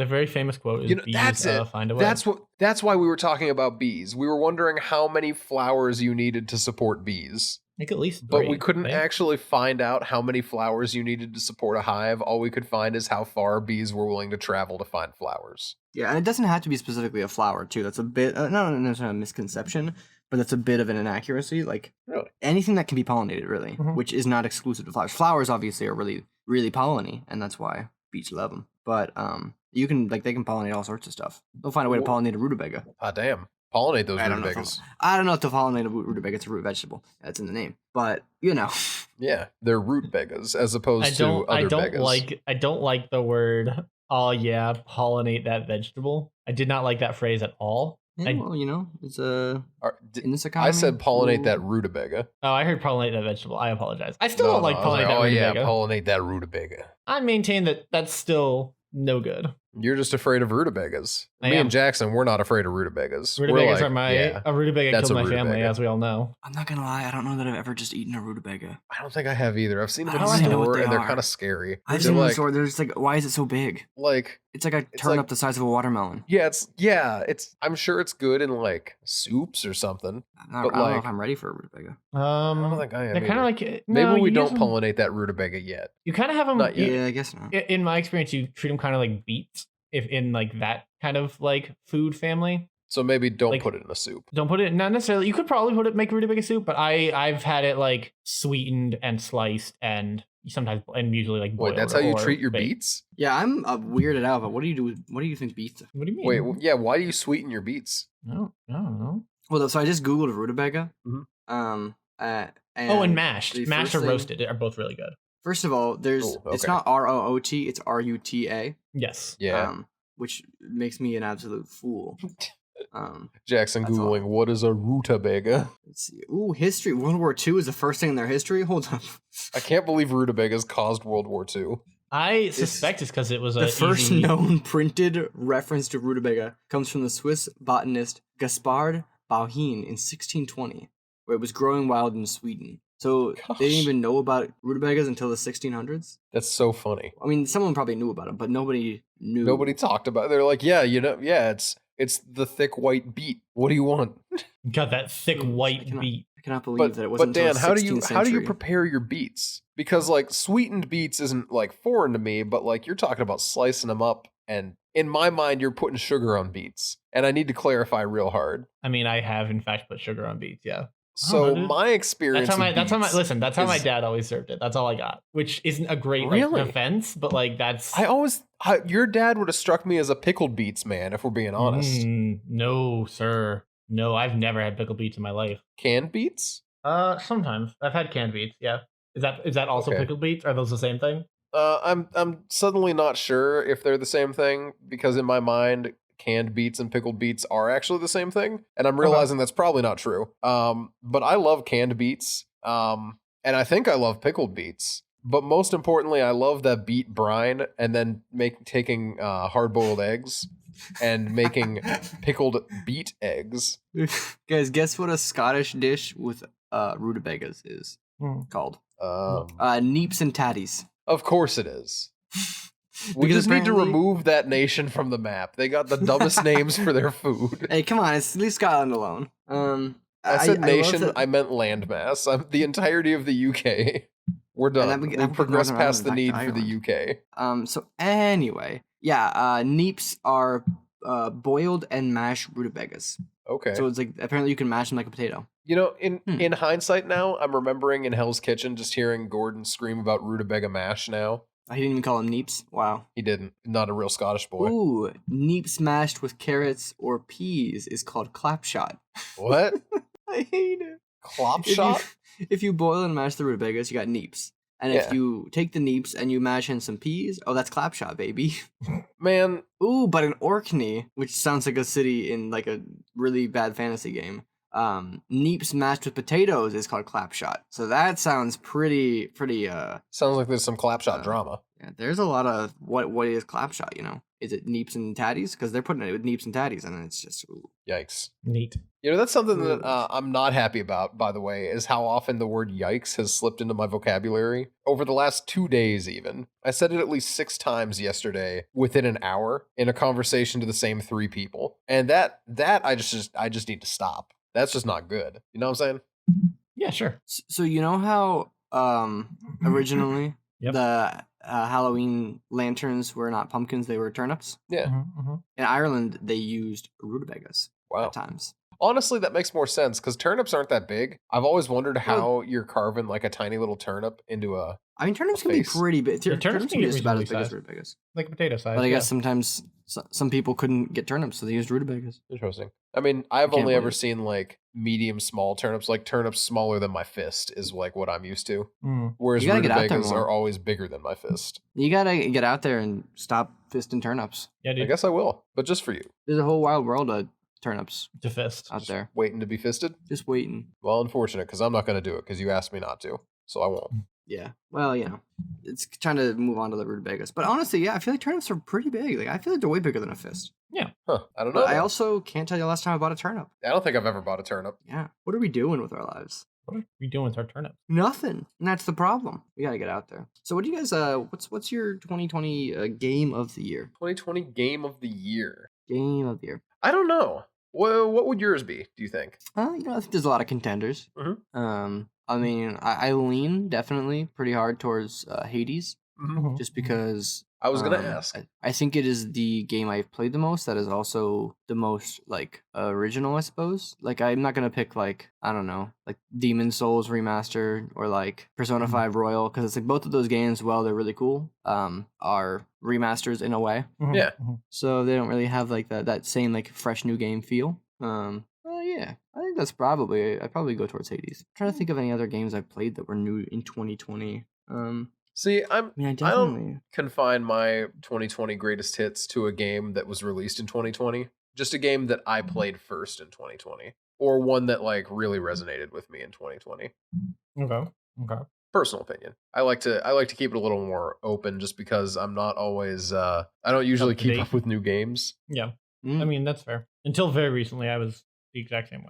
very famous quote is bees that's it. find a way. That's why we were talking about bees. We were wondering how many flowers you needed to support bees. Make at least 3. But we couldn't right? actually find out how many flowers you needed to support a hive. All we could find is how far bees were willing to travel to find flowers. Yeah, and it doesn't have to be specifically a flower too. That's a bit not necessarily a misconception, but that's a bit of an inaccuracy. Like Really? anything that can be pollinated, really, Mhm. which is not exclusive to flowers. Flowers obviously are really really pollinated, and that's why bees love them. But they can pollinate all sorts of stuff. They'll find a way to pollinate a rutabaga. Ah, damn. Pollinate those I don't know. rutabagas. I don't know if to pollinate a rutabaga. It's a root vegetable. That's in the name. But you know, Yeah, they're rutabagas as opposed to other I don't begas. I don't like the word. Oh yeah, pollinate that vegetable. I did not like that phrase at all. yeah, well, you know, it's a in this economy. I said pollinate we'll- that rutabaga. Oh, I heard pollinate that vegetable. I apologize. I still No, don't like I was pollinate that oh yeah, rutabaga. pollinate that rutabaga. I maintain that that's still no good. You're just afraid of rutabagas. I Me am. and Jackson, we're not afraid of rutabagas. We're Rutabagas like, are my yeah, a rutabaga that's killed a my family, rutabaga. as we all know. I'm not gonna lie. I don't know that I've ever just eaten a rutabaga. I don't think I have either. I've seen them I in the don't really know what store they and they're are. kind of scary. I've They're seen them in the like, store. They're just like, why is it so big? like It's like a It's turnip like- the size of a watermelon. it's I'm sure it's good in like soups or something. I But, don't know like- if I'm ready for a rutabaga. I don't think I am. They're kind of either. like Maybe no, we you don't use 'em- pollinate that rutabaga yet. You kind of have them. Not yet. Yeah, I guess not. In my experience, you treat them kind of like beets, if in like that kind of like food family. So maybe don't Like- put it in a soup. Don't put it. Not necessarily. You could probably make rutabaga soup, but I've had it like sweetened and sliced and sometimes and usually like boiled. Wait, that's how you or treat your baked. beets? Yeah, I'm weirded out. But what do you do? What do you think beets? What do you mean? Wait, yeah, why do you sweeten your beets? I don't know. Well, so I just googled rutabaga. Mhm. And mashed, the mashed first or thing- roasted are both really good. First of all, there's it's okay. not ROOT, it's RUTA. Yes. Yeah. Which makes me an absolute fool. Jackson that's all. Googling, what is a rutabaga? Let's see. Ooh, history. World War II is the first thing in their history. Hold up. I can't believe rutabagas caused World War II. I suspect it's because it was The first easy... known printed reference to rutabaga comes from the Swiss botanist Gaspard Bauhin in 1620, where it was growing wild in Sweden. So Gosh. they didn't even know about rutabagas until the 1600s. That's so funny. I mean, someone probably knew about them, but nobody knew. Nobody talked about it. They're like, yeah, it's the thick white beet. What do you want? got that thick I white cannot- beet. I cannot believe that it wasn't But Dan, until how the do you 16th how do you century. prepare your beets? Because like sweetened beets isn't like foreign to me, but like you're talking about slicing them up, and in my mind, you're putting sugar on beets, and I need to clarify real hard. I mean, I have in fact put sugar on beets. Yeah. So know, dude. my experience, That's how my. with That's how my. beets Listen, that's how my is- dad always served it. That's all I got, which isn't a great like, Really? defense, but like that's. Your dad would have struck me as a pickled beets man, if we're being honest. No, sir. No, I've never had pickled beets in my life. Canned beets? Sometimes I've had canned beets. Yeah. Is that also Okay. pickled beets? Are those the same thing? I'm suddenly not sure if they're the same thing because in my mind, canned beets and pickled beets are actually the same thing, and I'm realizing that's probably not true. But I love canned beets, and I think I love pickled beets. But most importantly, I love that beet brine, and then taking hard-boiled eggs and making pickled beet eggs. Guys, guess what a Scottish dish with rutabagas is called? Neeps and tatties. Of course it is. We Because just need to apparently- remove that nation from the map. They got the dumbest names for their food. Hey, come on, it's leave Scotland alone. I said love nation, that- I meant landmass. The entirety of the UK. We're done. that we- We've that put progressed Northern past the Ireland need back for to the UK. So anyway, yeah, neeps are boiled and mashed rutabagas. Okay. So it's like apparently you can mash them like a potato. You know, in Hmm. hindsight now, I'm remembering in Hell's Kitchen just hearing Gordon scream about rutabaga mash now. He didn't even call them neeps. Wow. He didn't. Not a real Scottish boy. Ooh, neeps mashed with carrots or peas is called clapshot. What? I hate it. Clop If you- shot? If you boil and mash the rutabagas, you got neeps. And if Yeah. you take the neeps and you mash in some peas, oh, that's clapshot, baby. Man, Ooh, but in Orkney, which sounds like a city in like a really bad fantasy game, neeps mashed with potatoes is called clapshot. So that sounds pretty sounds like there's some clapshot drama. yeah, there's a lot of what is clapshot, you know? Is it neeps and tatties? Because they're putting it with neeps and tatties, and it's just ooh. Yikes. Neat. You know, that's something that Ooh. I'm not happy about, by the way, is how often the word yikes has slipped into my vocabulary. Over the last 2 days, even. I said it at least 6 times yesterday within an hour in a conversation to the same 3 people. And that I just need to stop. That's just not good. You know what I'm saying? Yeah, sure. So you know how originally Yep. the Halloween lanterns were not pumpkins, they were turnips? Yeah. In Ireland, they used rutabagas Wow. at times. Honestly, that makes more sense because turnips aren't that big. I've always wondered Well- how you're carving like a tiny little turnip into a. I mean, turnips A can be face. pretty big. Yeah, turnips Turnips can can be get just about as reasonably big as sized. rutabagas. Like potato size. But I guess sometimes some people couldn't get turnips, so they used rutabagas. Interesting. I mean, I've can't only ever believe it. seen like medium small turnips, like turnips smaller than my fist is like what I'm used to. Mm. Whereas You gotta get out there rutabagas more. are always bigger than my fist. You gotta get out there and stop fisting turnips. Yeah, I dude. guess I will, but just for you. There's a whole wild world of turnips To fist. out there. Waiting to be fisted? Just waiting. Well, unfortunate because I'm not going to do it because you asked me not to. So I won't. Yeah. Well, it's trying to move on to the rutabagas. But honestly, yeah, I feel like turnips are pretty big. Like I feel like they're way bigger than a fist. Huh. I don't know. But I also can't tell you the last time I bought a turnip. I don't think I've ever bought a turnip. Yeah. What are we doing with our lives? What are we doing with our turnips? Nothing. And that's the problem. We gotta get out there. So what do you guys what's your 2020 game of the year? 2020 game of the year. Game of the year. I don't know. Well, what would yours be, do you think? I think there's a lot of contenders. Mhm. I mean, I lean definitely pretty hard towards Hades, Mhm. just because I was going to ask. I think it is the game I've played the most. That is also the most like original, I suppose. Like I'm not gonna pick like I don't know, like Demon Souls remastered or like Persona 5 Royal, because it's like both of those games, while they're really cool, are remasters in a way. Yeah. So they don't really have like that same like fresh new game feel. Yeah, I think that's I'd probably go towards Hades. I'm trying to think of any other games I've played that were new in 2020. See, I mean, I I definitely. don't confine my 2020 greatest hits to a game that was released in 2020. Just a game that I played first in 2020, or one that like really resonated with me in 2020. Okay. Personal opinion. I like to keep it a little more open, just because I'm not always. I don't usually Up to keep date. up with new games. Yeah. Mm. I mean, that's fair. Until very recently, I was the exact same way.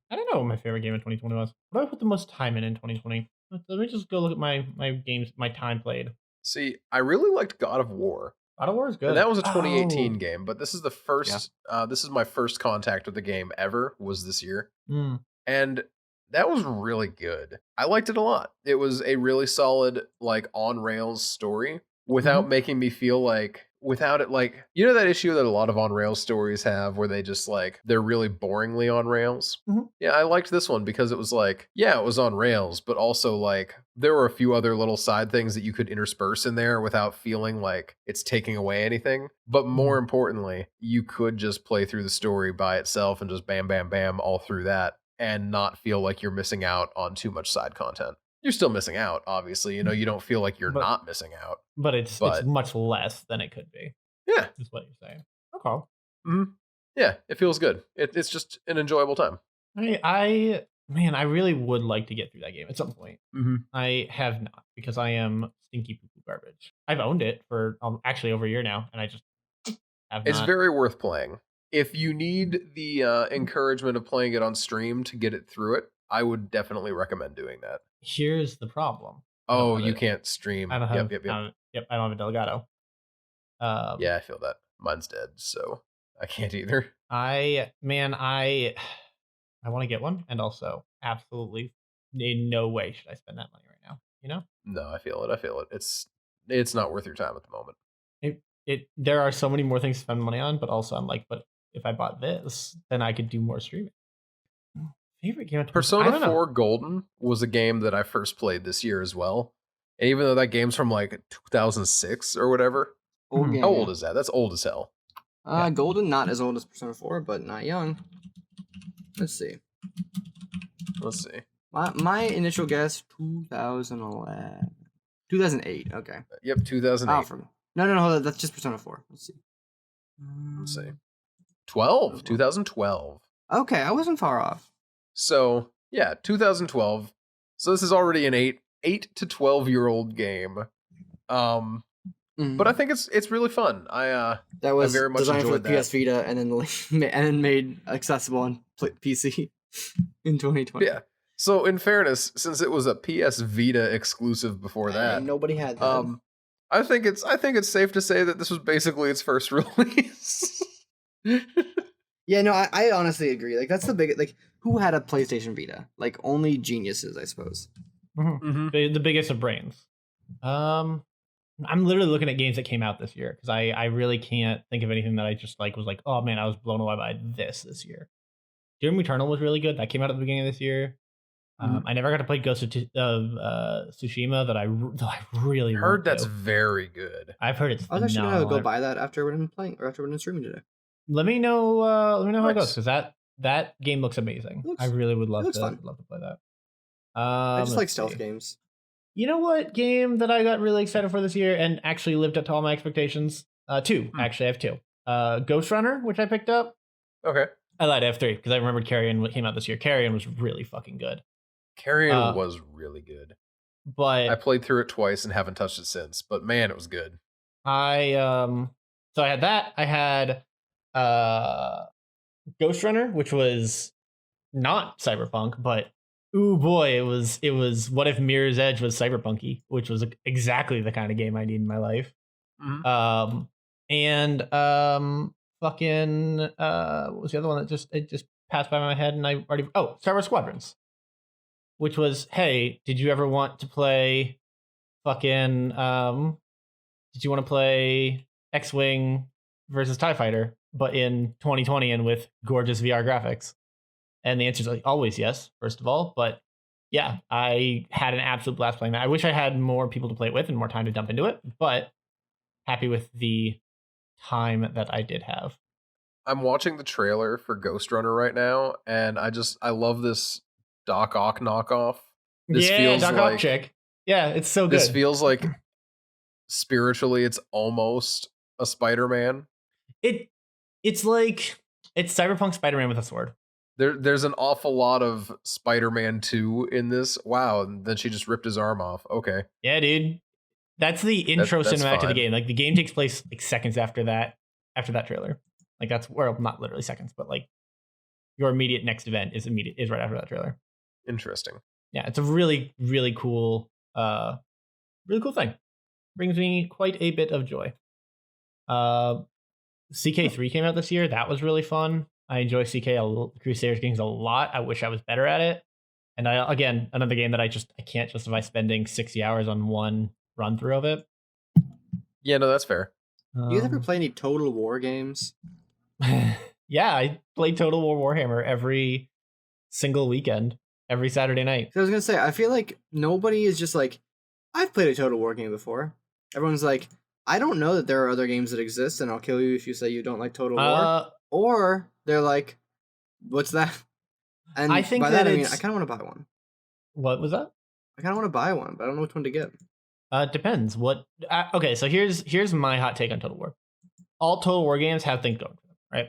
I don't know what my favorite game in 2020 was. What did I put the most time in 2020? Let me just go look at my games, my time played. See, I really liked God of War. God of War is good. And that was a 2018 Oh. game, but this is the first. This is my first contact with the game ever. Was this year, Mm. and that was really good. I liked it a lot. It was a really solid, like on rails story without making me feel like without it like that issue that a lot of on rails stories have where they just like they're really boringly on rails. Mhm. Yeah, I liked this one because it was like, yeah, it was on rails, but also like there were a few other little side things that you could intersperse in there without feeling like it's taking away anything. But more importantly, you could just play through the story by itself and just bam, bam, bam all through that and not feel like you're missing out on too much side content. You're still missing out, obviously. You don't feel like you're But- not missing out. But it's much less than it could be. Yeah. Is what you're saying. Okay. Yeah, it feels good. It's just an enjoyable time. I really would like to get through that game at some point. Mm-hmm. I have not, because I am stinky poo-poo garbage. I've owned it for actually over a year now, and I just have It's not. very worth playing. If you need the encouragement of playing it on stream to get it through it, I would definitely recommend doing that. Here's the problem. Oh, you can't stream. I don't have. Yep. I don't have a Delgado. Yeah, I feel that. Mine's dead, so I can't either. I want to get one, and also absolutely in no way should I spend that money right now. No, I feel it. It's not worth your time at the moment. There are so many more things to spend money on, but also I'm like, but if I bought this, then I could do more streaming. Favorite game? Persona 4 Golden was a game that I first played this year as well. And even though that game's from like 2006 or whatever, Old game. how old is that? That's old as hell. Golden, not as old as Persona 4, but not young. Let's see. My initial guess, 2011. 2008, okay. Yep, 2008. No, hold on, that's just Persona 4. Let's see. 2012. Okay, I wasn't far off. So, yeah, 2012. So this is already an 8 to 12-year-old game. But I think it's really fun. That was very much designed for the enjoyed PS Vita and then made accessible on PC in 2020. Yeah. So in fairness, since it was a PS Vita exclusive before that, nobody had that. I think it's safe to say that this was basically its first release. Yeah, no, I honestly agree. Like that's the big who had a PlayStation Vita? Like only geniuses, I suppose. The biggest of brains. I'm literally looking at games that came out this year because I really can't think of anything that I just like was like, oh man, I was blown away by this year. Doom Eternal was really good. That came out at the beginning of this year. I never got to play Ghost of Tsushima that I really heard want that's to. very good. I've heard it's I was actually gonna go buy that after we're done playing or after we're done streaming today. Let me know how it goes because that game looks amazing. I really would love to play that. I just like stealth games. You know what game that I got really excited for this year and actually lived up to all my expectations? Two. Actually, I have two. Ghost Runner, which I picked up. Okay. I lied, I have three because I remembered Carrion what came out this year. Carrion was really fucking good. Carrion was really good. But I played through it twice and haven't touched it since. But man, it was good. So I had that. I had Ghost Runner, which was not cyberpunk, but ooh boy, it was what if Mirror's Edge was cyberpunky, which was exactly the kind of game I need in my life. Fucking what was the other one that just passed by my head and I already Star Wars Squadrons, which was, hey, did you ever want to play fucking did you want to play X-Wing versus TIE Fighter, but in 2020 and with gorgeous VR graphics? And the answer is like always yes, first of all. But yeah, I had an absolute blast playing that. I wish I had more people to play it with and more time to dump into it, but happy with the time that I did have. I'm watching the trailer for Ghost Runner right now, and I love this Doc Ock knockoff. This feels Doc Ock chick. Yeah, it's so good. This feels like spiritually it's almost a Spider-Man. It's like it's cyberpunk Spider-Man with a sword. There's an awful lot of Spider-Man 2 in this. Wow, and then she just ripped his arm off. Okay. Yeah, dude. That's the intro cinematic to the game. Like the game takes place like seconds after that trailer. Like that's not literally seconds, but like your immediate next event is right after that trailer. Interesting. Yeah, it's a really, really cool thing. Brings me quite a bit of joy. CK3 came out this year. That was really fun. I enjoy Crusaders games a lot. I wish I was better at it. And again, another game that I can't justify spending 60 hours on one run through of it. Yeah, no, that's fair. Do you ever play any Total War games? Yeah, I play Total War Warhammer every single weekend, every Saturday night. So I was gonna say, I feel like nobody is just like, I've played a Total War game before. Everyone's like, I don't know that there are other games that exist, and I'll kill you if you say you don't like Total War. Or they're like, what's that? And I think by that I mean I kind of want to buy one. What was that? I kind of want to buy one, but I don't know which one to get. Depends. Okay, so here's my hot take on Total War. All Total War games have things going for them, right?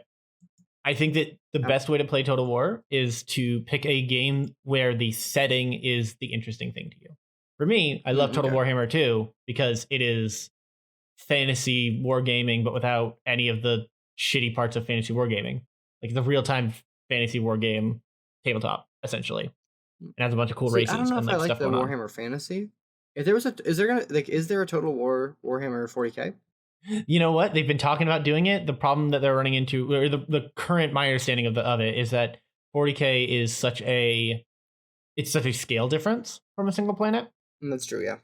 I think that the best way to play Total War is to pick a game where the setting is the interesting thing to you. For me, I love Total Warhammer 2 because it is fantasy wargaming, but without any of the shitty parts of fantasy wargaming. Like the real-time fantasy war game tabletop, essentially. It has a bunch of cool races. I don't know and if I like stuff the Warhammer on. Fantasy. If there was is there a Total War Warhammer 40K? You know what? They've been talking about doing it. The problem that they're running into, or the current my understanding of it, is that 40K is such a scale difference from a single planet. That's true, yeah.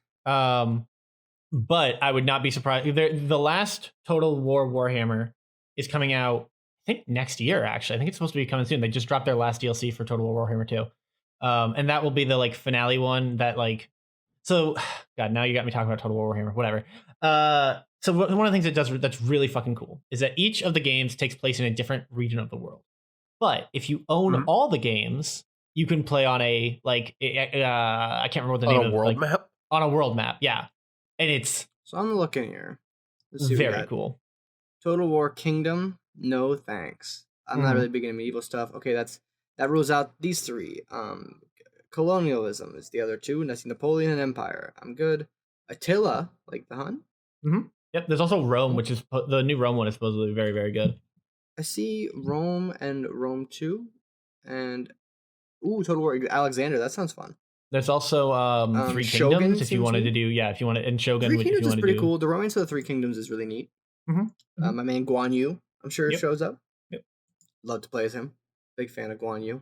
But I would not be surprised. The last Total War Warhammer is coming out, I think, next year, actually. I think it's supposed to be coming soon. They just dropped their last DLC for Total War Warhammer 2. And that will be the like finale one that like, so God, now you got me talking about Total War Warhammer, whatever. So one of the things it does that's really fucking cool is that each of the games takes place in a different region of the world. But if you own all the games, you can play on a like I can't remember what the name of the world map. On a world map, yeah. And it's so I'm looking here. Let's see very cool. Total War Kingdom, no thanks. I'm not really big into medieval stuff. Okay, that rules out these three. Colonialism is the other two, and that's Napoleon and Empire. I'm good. Attila, like the Hun. Yep. There's also Rome, which is the new Rome one is supposedly very, very good. I see Rome and Rome 2, and Total War Alexander. That sounds fun. There's also Three Kingdoms if you wanted to do, if you want to, and Shogun. Three Kingdoms is pretty cool. The Romance of the Three Kingdoms is really neat. My man Guan Yu, I'm sure shows up. Yep. Love to play as him. Big fan of Guan Yu.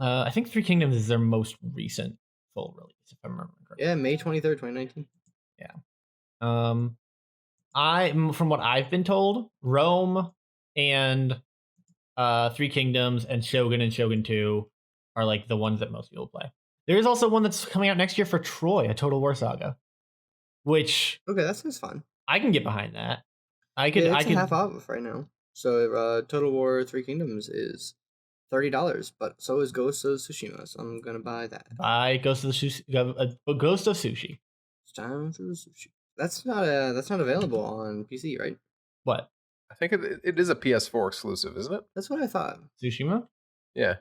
I think Three Kingdoms is their most recent full release, if I remember correctly. Yeah, May 23rd, 2019. Yeah. From what I've been told, Rome and Three Kingdoms and Shogun 2 are like the ones that most people play. There is also one that's coming out next year for Troy, a Total War Saga, which Okay, that sounds fun. I can get behind that. I Yeah, could it's a half off right now. So Total War Three Kingdoms is $30, but so is Ghost of Tsushima. So I'm gonna buy that. buy Ghost of Sushi. It's time for the sushi. That's not available on PC, right? What? I think it is a PS4 exclusive, isn't it? That's what I thought. Tsushima? Yeah.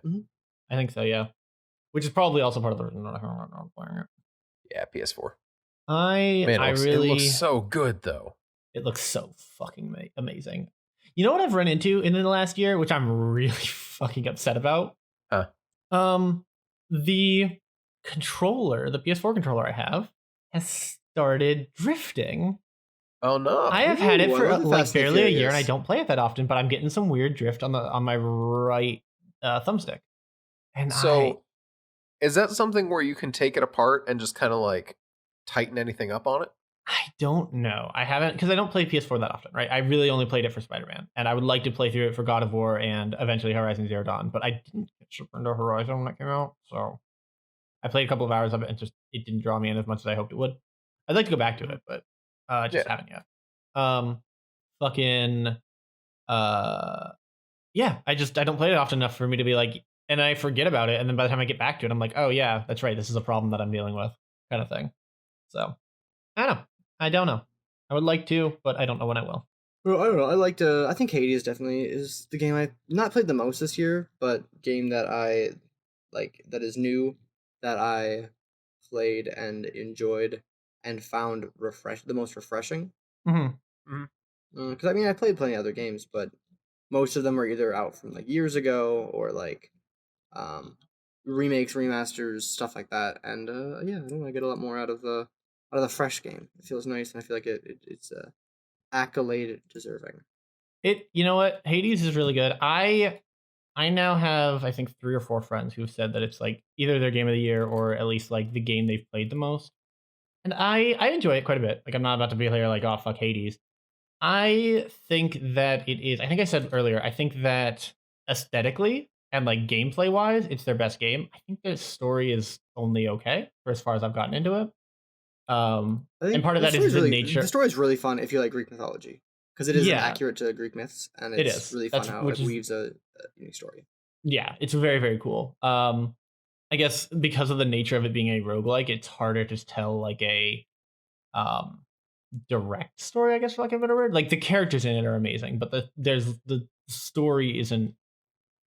I think so, yeah. Which is probably also part of the reason I'm playing it. Yeah, PS4. Man, it looks so good though. It looks so fucking amazing. You know what I've run into in the last year, which I'm really fucking upset about? Huh. The controller, the PS4 controller I have, has started drifting. Oh no! I have had it for like barely a year, and I Furious. don't play it that often. But I'm getting some weird drift on my right thumbstick. And So, is that something where you can take it apart and just kind of like tighten anything up on it? I don't know. I haven't, because I don't play PS4 that often, right? I really only played it for Spider-Man, and I would like to play through it for God of War and eventually Horizon Zero Dawn, but I didn't get super into Horizon when that came out, so I played a couple of hours of it and it didn't draw me in as much as I hoped it would. I'd like to go back to it, but just haven't yet. Fucking yeah, I don't play it often enough for me to be like, and I forget about it, and then by the time I get back to it, I'm like, oh yeah, that's right, this is a problem that I'm dealing with, kind of thing. So I don't know. I would like to, but I don't know when I will. Well, I don't know. I think Hades definitely is the game I not played the most this year, but game that I like that is new that I played and enjoyed and found the most refreshing. Mm-hmm. Because I mean, I played plenty of other games, but most of them are either out from like years ago or like remakes, remasters, stuff like that. And yeah, I don't know, I get a lot more out of the fresh game. It feels nice, and I feel like it's accolade deserving. You know what? Hades is really good. I now have, I think, 3 or 4 friends who've said that it's like either their game of the year or at least like the game they've played the most. And I enjoy it quite a bit. Like, I'm not about to be here like, oh fuck Hades. I think that it is. I think I said earlier. I think that aesthetically and like gameplay wise, it's their best game. I think the story is only okay for as far as I've gotten into it. And part of that is the nature. The story is really fun if you like Greek mythology, because it is accurate to Greek myths, and it's really fun how it weaves a unique story. Yeah, it's very, very cool. I guess because of the nature of it being a roguelike, it's harder to tell like a direct story, I guess, for lack of a better word. Like the characters in it are amazing, but the story isn't.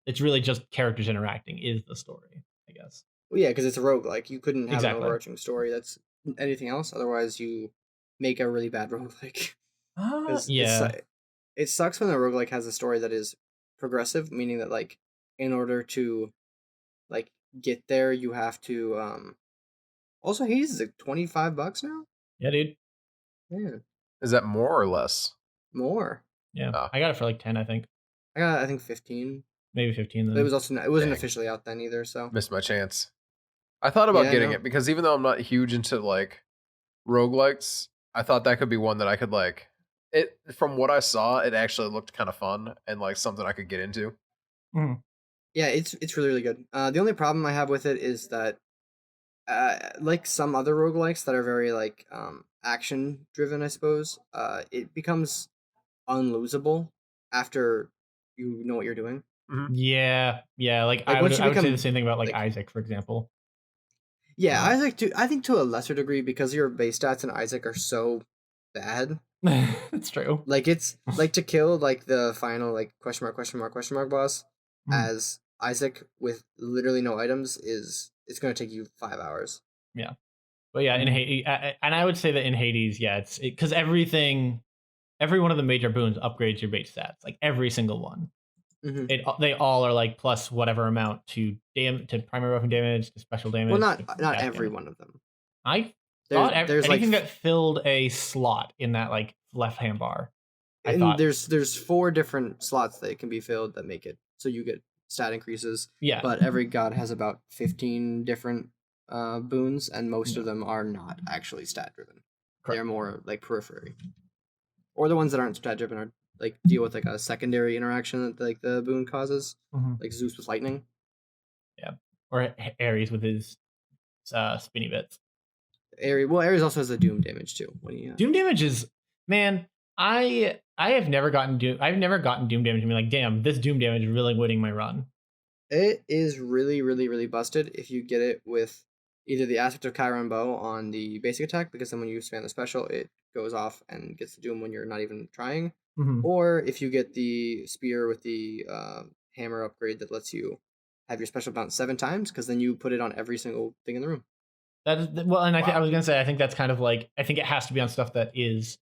It's really just characters interacting is the story, I guess. Well, yeah, because it's a roguelike. You couldn't have an overarching story that's anything else. Otherwise, you make a really bad roguelike. Yeah. It sucks when a roguelike has a story that is progressive, meaning that like in order to like get there, you have to also Hades is like $25 now. Yeah, dude. Yeah. Is that more or less? More. Yeah. I got it for like 10, I think. I think 15. Maybe 15 then. But it wasn't officially out then either, so missed my chance. I thought about getting it because even though I'm not huge into like roguelikes, I thought that could be one that I could like it. From what I saw, it actually looked kind of fun and like something I could get into. Mm-hmm. Yeah, it's really, really good. The only problem I have with it is that like some other roguelikes that are very like action driven, I suppose, it becomes unlosable after you know what you're doing. Mm-hmm. Yeah. Like I would say the same thing about like Isaac, for example. Yeah, Isaac too. I think to a lesser degree because your base stats in Isaac are so bad. That's true. Like it's like to kill like the final like question mark boss as Isaac with literally no items it's going to take you 5 hours. Yeah, but yeah, in Hades, and I would say that in Hades, yeah, it's because every one of the major boons upgrades your base stats, like every single one. Mm-hmm. They all are like plus whatever amount to primary weapon damage, to special damage. Well, not every one of them. I thought anything that filled a slot in that like left hand bar. I thought there's 4 different slots that can be filled that make it so you get stat increases. Yeah. But every god has about 15 different boons, and most of them are not actually stat driven. They're more like periphery, or the ones that aren't stat driven are like deal with like a secondary interaction that like the boon causes, like Zeus with lightning. Yeah, or Ares with his spinny bits. Ares also has the doom damage too. Doom damage is, man. I have never gotten doom. I've never gotten doom damage and be like, damn, this doom damage is really winning my run. It is really, really, really busted if you get it with either the aspect of Chiron Bow on the basic attack, because then when you spam the special, it goes off and gets the doom when you're not even trying. Or if you get the spear with the hammer upgrade that lets you have your special bounce 7 times, because then you put it on every single thing in the room. That is, well, and I was gonna say, I think that's kind of like, I think it has to be on stuff that is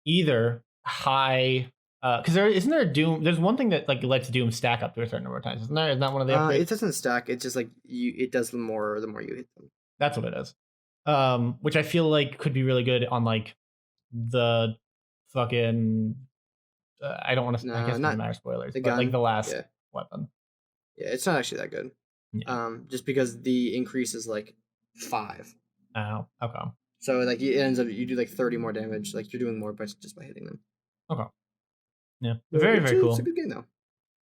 either high, because isn't there a doom? There's one thing that like lets doom stack up to a certain number of times, isn't there? Is that one of the upgrades? It doesn't stack. It's just like it does the more you hit them. That's what it is. Which I feel like could be really good on like the fucking. I don't want to. I guess it doesn't matter spoilers, but like the last weapon. Yeah, it's not actually that good. Yeah. Just because the increase is like 5. Oh, okay. So like it ends up you do like 30 more damage. Like you're doing more just by hitting them. Okay. Yeah. Very cool. It's a good game though.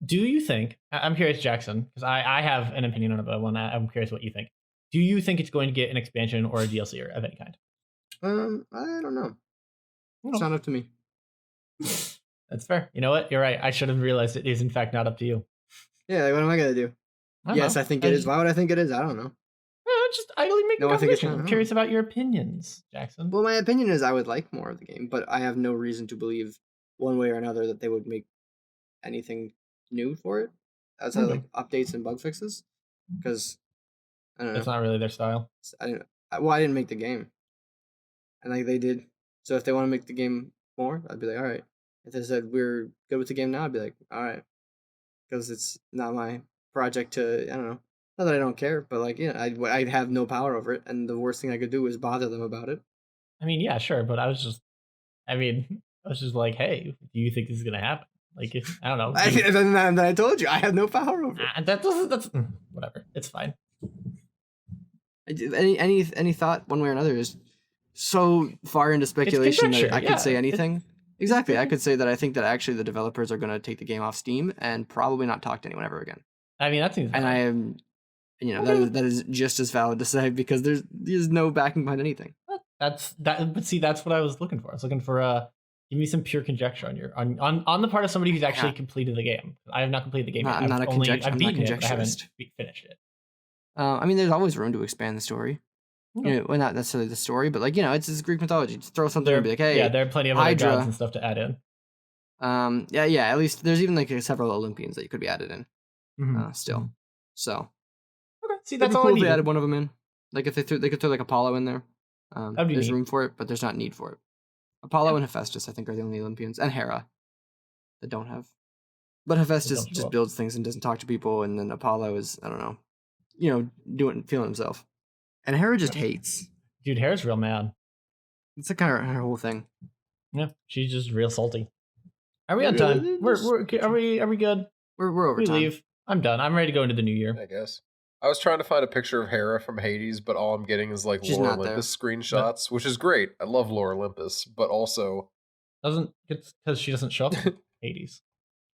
Do you think? I'm curious, Jackson, because I have an opinion on it, but I'm curious what you think. Do you think it's going to get an expansion or a DLC of any kind? I don't know. It's not up to me. That's fair. You know what? You're right. I should have realized it is in fact not up to you. Yeah, like, what am I gonna do? Yes, I think it is. Why would I think it is? I don't know. Just idly making a conversation. I'm curious about your opinions, Jackson. Well, my opinion is I would like more of the game, but I have no reason to believe one way or another that they would make anything new for it outside of, like updates and bug fixes. Because I don't know. It's not really their style. I didn't make the game, and like they did. So if they want to make the game more, I'd be like, all right. If they said we're good with the game now, I'd be like, all right, because it's not my project to. I don't know. Not that I don't care, but like, yeah, I'd have no power over it, and the worst thing I could do is bother them about it. I mean, yeah, sure, but I was just like, hey, do you think this is gonna happen? Like, I don't know. Then I told you I have no power over it. That's whatever. It's fine. Any thought one way or another is so far into speculation that I could say anything. Exactly, I could say that I think that actually the developers are going to take the game off Steam and probably not talk to anyone ever again. I mean, that seems. And I am. That is just as valid to say because there's no backing behind anything. But see, that's what I was looking for. I was looking for give me some pure conjecture on the part of somebody who's actually completed the game. I have not completed the game. I'm not a conjecturist. I've beaten it, but I haven't finished it. I mean, there's always room to expand the story. Okay. Well, not necessarily the story, but like it's Greek mythology. Just throw something and be like, hey, there are plenty of other gods and stuff to add in. At least there's even like several Olympians that you could be added in. Still, so. See, that's all cool I if needed. they added one of them in. Like if they could throw like Apollo in there. There's room for it, but there's not need for it. Apollo and Hephaestus, I think, are the only Olympians, and Hera that don't have. But Hephaestus just builds things and doesn't talk to people, and then Apollo is, I don't know, feeling himself. And Hera just hates. Dude, Hera's real mad. It's the kind of her whole thing. Yeah, she's just real salty. Are we on time? Are we good? We're over time. Leave. I'm done. I'm ready to go into the new year. I guess. I was trying to find a picture of Hera from Hades, but all I'm getting is like Lore Olympus screenshots, which is great. I love Lore Olympus, but also because she doesn't show up in Hades.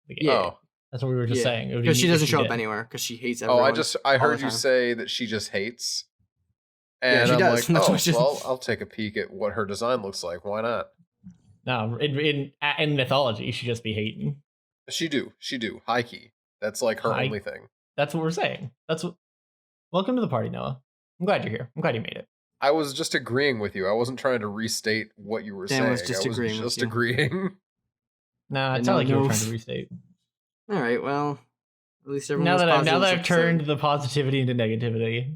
Yeah, that's what we were just saying. Because she doesn't show up anywhere because she hates everyone. I heard you say that she just hates, and she does. like, well, I'll take a peek at what her design looks like. Why not? No, in mythology, she just be hating. She do. High key. That's like her only thing. That's what we're saying. Welcome to the party, Noah. I'm glad you're here. I'm glad you made it. I was just agreeing with you. I wasn't trying to restate what you were saying. I was just agreeing. Nah, it's not like you were trying to restate. All right, well, at least everyone. Now that I've turned the positivity into negativity,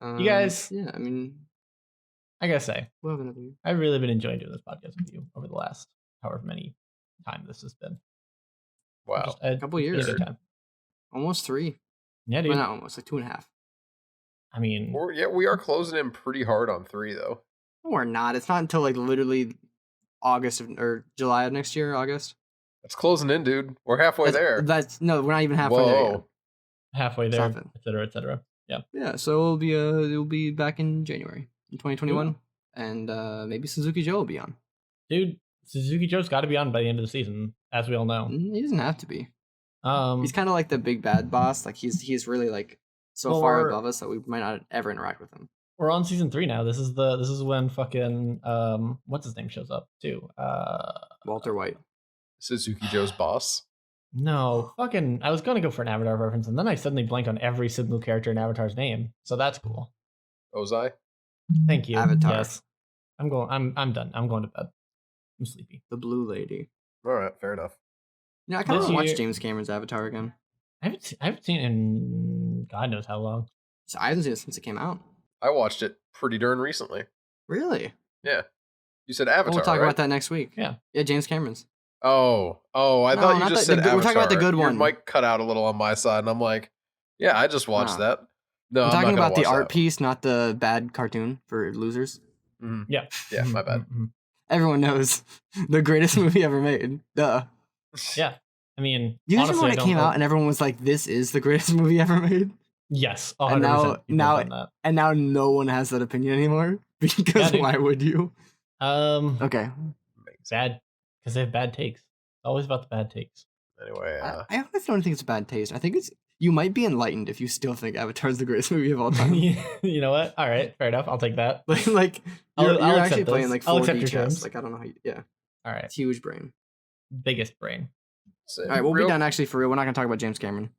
you guys. Yeah, I mean, I gotta say, we'll have another year. I've really been enjoying doing this podcast with you over the last however many time this has been. Wow, a couple years. Almost 3. Yeah, dude. Well, not almost, like 2.5. I mean, we are closing in pretty hard on 3 though. No, we're not. It's not until like literally August or July of next year. August. It's closing in, dude. We're halfway there. That's no, we're not even halfway there yet. Halfway there, Stop it. etc., etc. Yeah. Yeah, so it'll be back in January in 2021, and maybe Suzuki Joe will be on. Dude, Suzuki Joe's got to be on by the end of the season, as we all know. He doesn't have to be. He's kind of like the big bad boss. Like he's really like so far above us that we might not ever interact with him. We're on season 3 now. This is when fucking what's his name shows up too. Walter White. Suzuki Joe's boss. No, fucking. I was gonna go for an Avatar reference, and then I suddenly blanked on every single character in Avatar's name. So that's cool. Ozai. Thank you. Avatar. Yes. I'm done. I'm going to bed. I'm sleepy. The Blue Lady. All right, fair enough. Yeah, I kind of want to watch James Cameron's Avatar again. I haven't seen it in God knows how long. So I haven't seen it since it came out. I watched it pretty darn recently. Really? Yeah. You said Avatar. We'll talk right? about that next week. Yeah. Yeah, James Cameron's. Oh! I thought you just said Avatar. We're talking about the good one. Your mic cut out a little on my side, and I'm like, yeah, I just watched that. No, I'm talking about the art piece, not the bad cartoon for losers. Mm-hmm. Yeah. Yeah, my bad. Everyone knows the greatest movie ever made. Duh. Yeah. I mean, you guys honestly, remember when it came out and everyone was like, "This is the greatest movie ever made." Yes, 100%. And now no one has that opinion anymore because why would you? Okay. Bad because they have bad takes. It's always about the bad takes. Anyway, I honestly don't think it's bad taste. I think you might be enlightened if you still think Avatar is the greatest movie of all time. You know what? All right, fair enough. I'll take that. like you're actually playing like 4D chess. Terms. Like I don't know how. Yeah. All right. Huge brain. Biggest brain. All right, we'll be done actually for real. We're not gonna talk about James Cameron.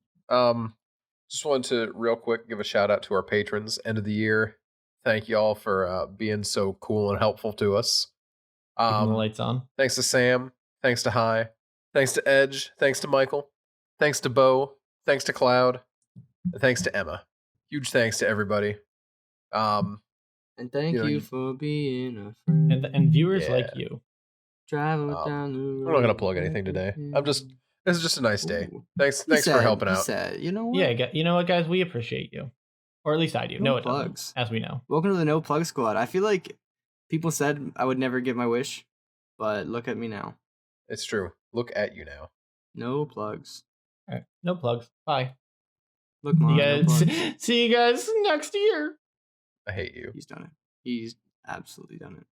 Just wanted to real quick give a shout out to our patrons. End of the year. Thank y'all for being so cool and helpful to us. Keeping the lights on. Thanks to Sam. Thanks to Hi. Thanks to Edge. Thanks to Michael. Thanks to Bo. Thanks to Cloud. And thanks to Emma. Huge thanks to everybody. And thank you for being a friend. And viewers like you. Travel down the road. I'm not gonna plug anything today. This is just a nice day. Ooh. Thanks for helping out. You know what? Yeah, you know what, guys? We appreciate you. Or at least I do. No, it plugs. doesn't, as we know. Welcome to the No Plug Squad. I feel like people said I would never get my wish, but look at me now. It's true. Look at you now. No plugs. All right. No plugs. Bye. Look, Mom, see you guys next year. I hate you. He's done it. He's absolutely done it.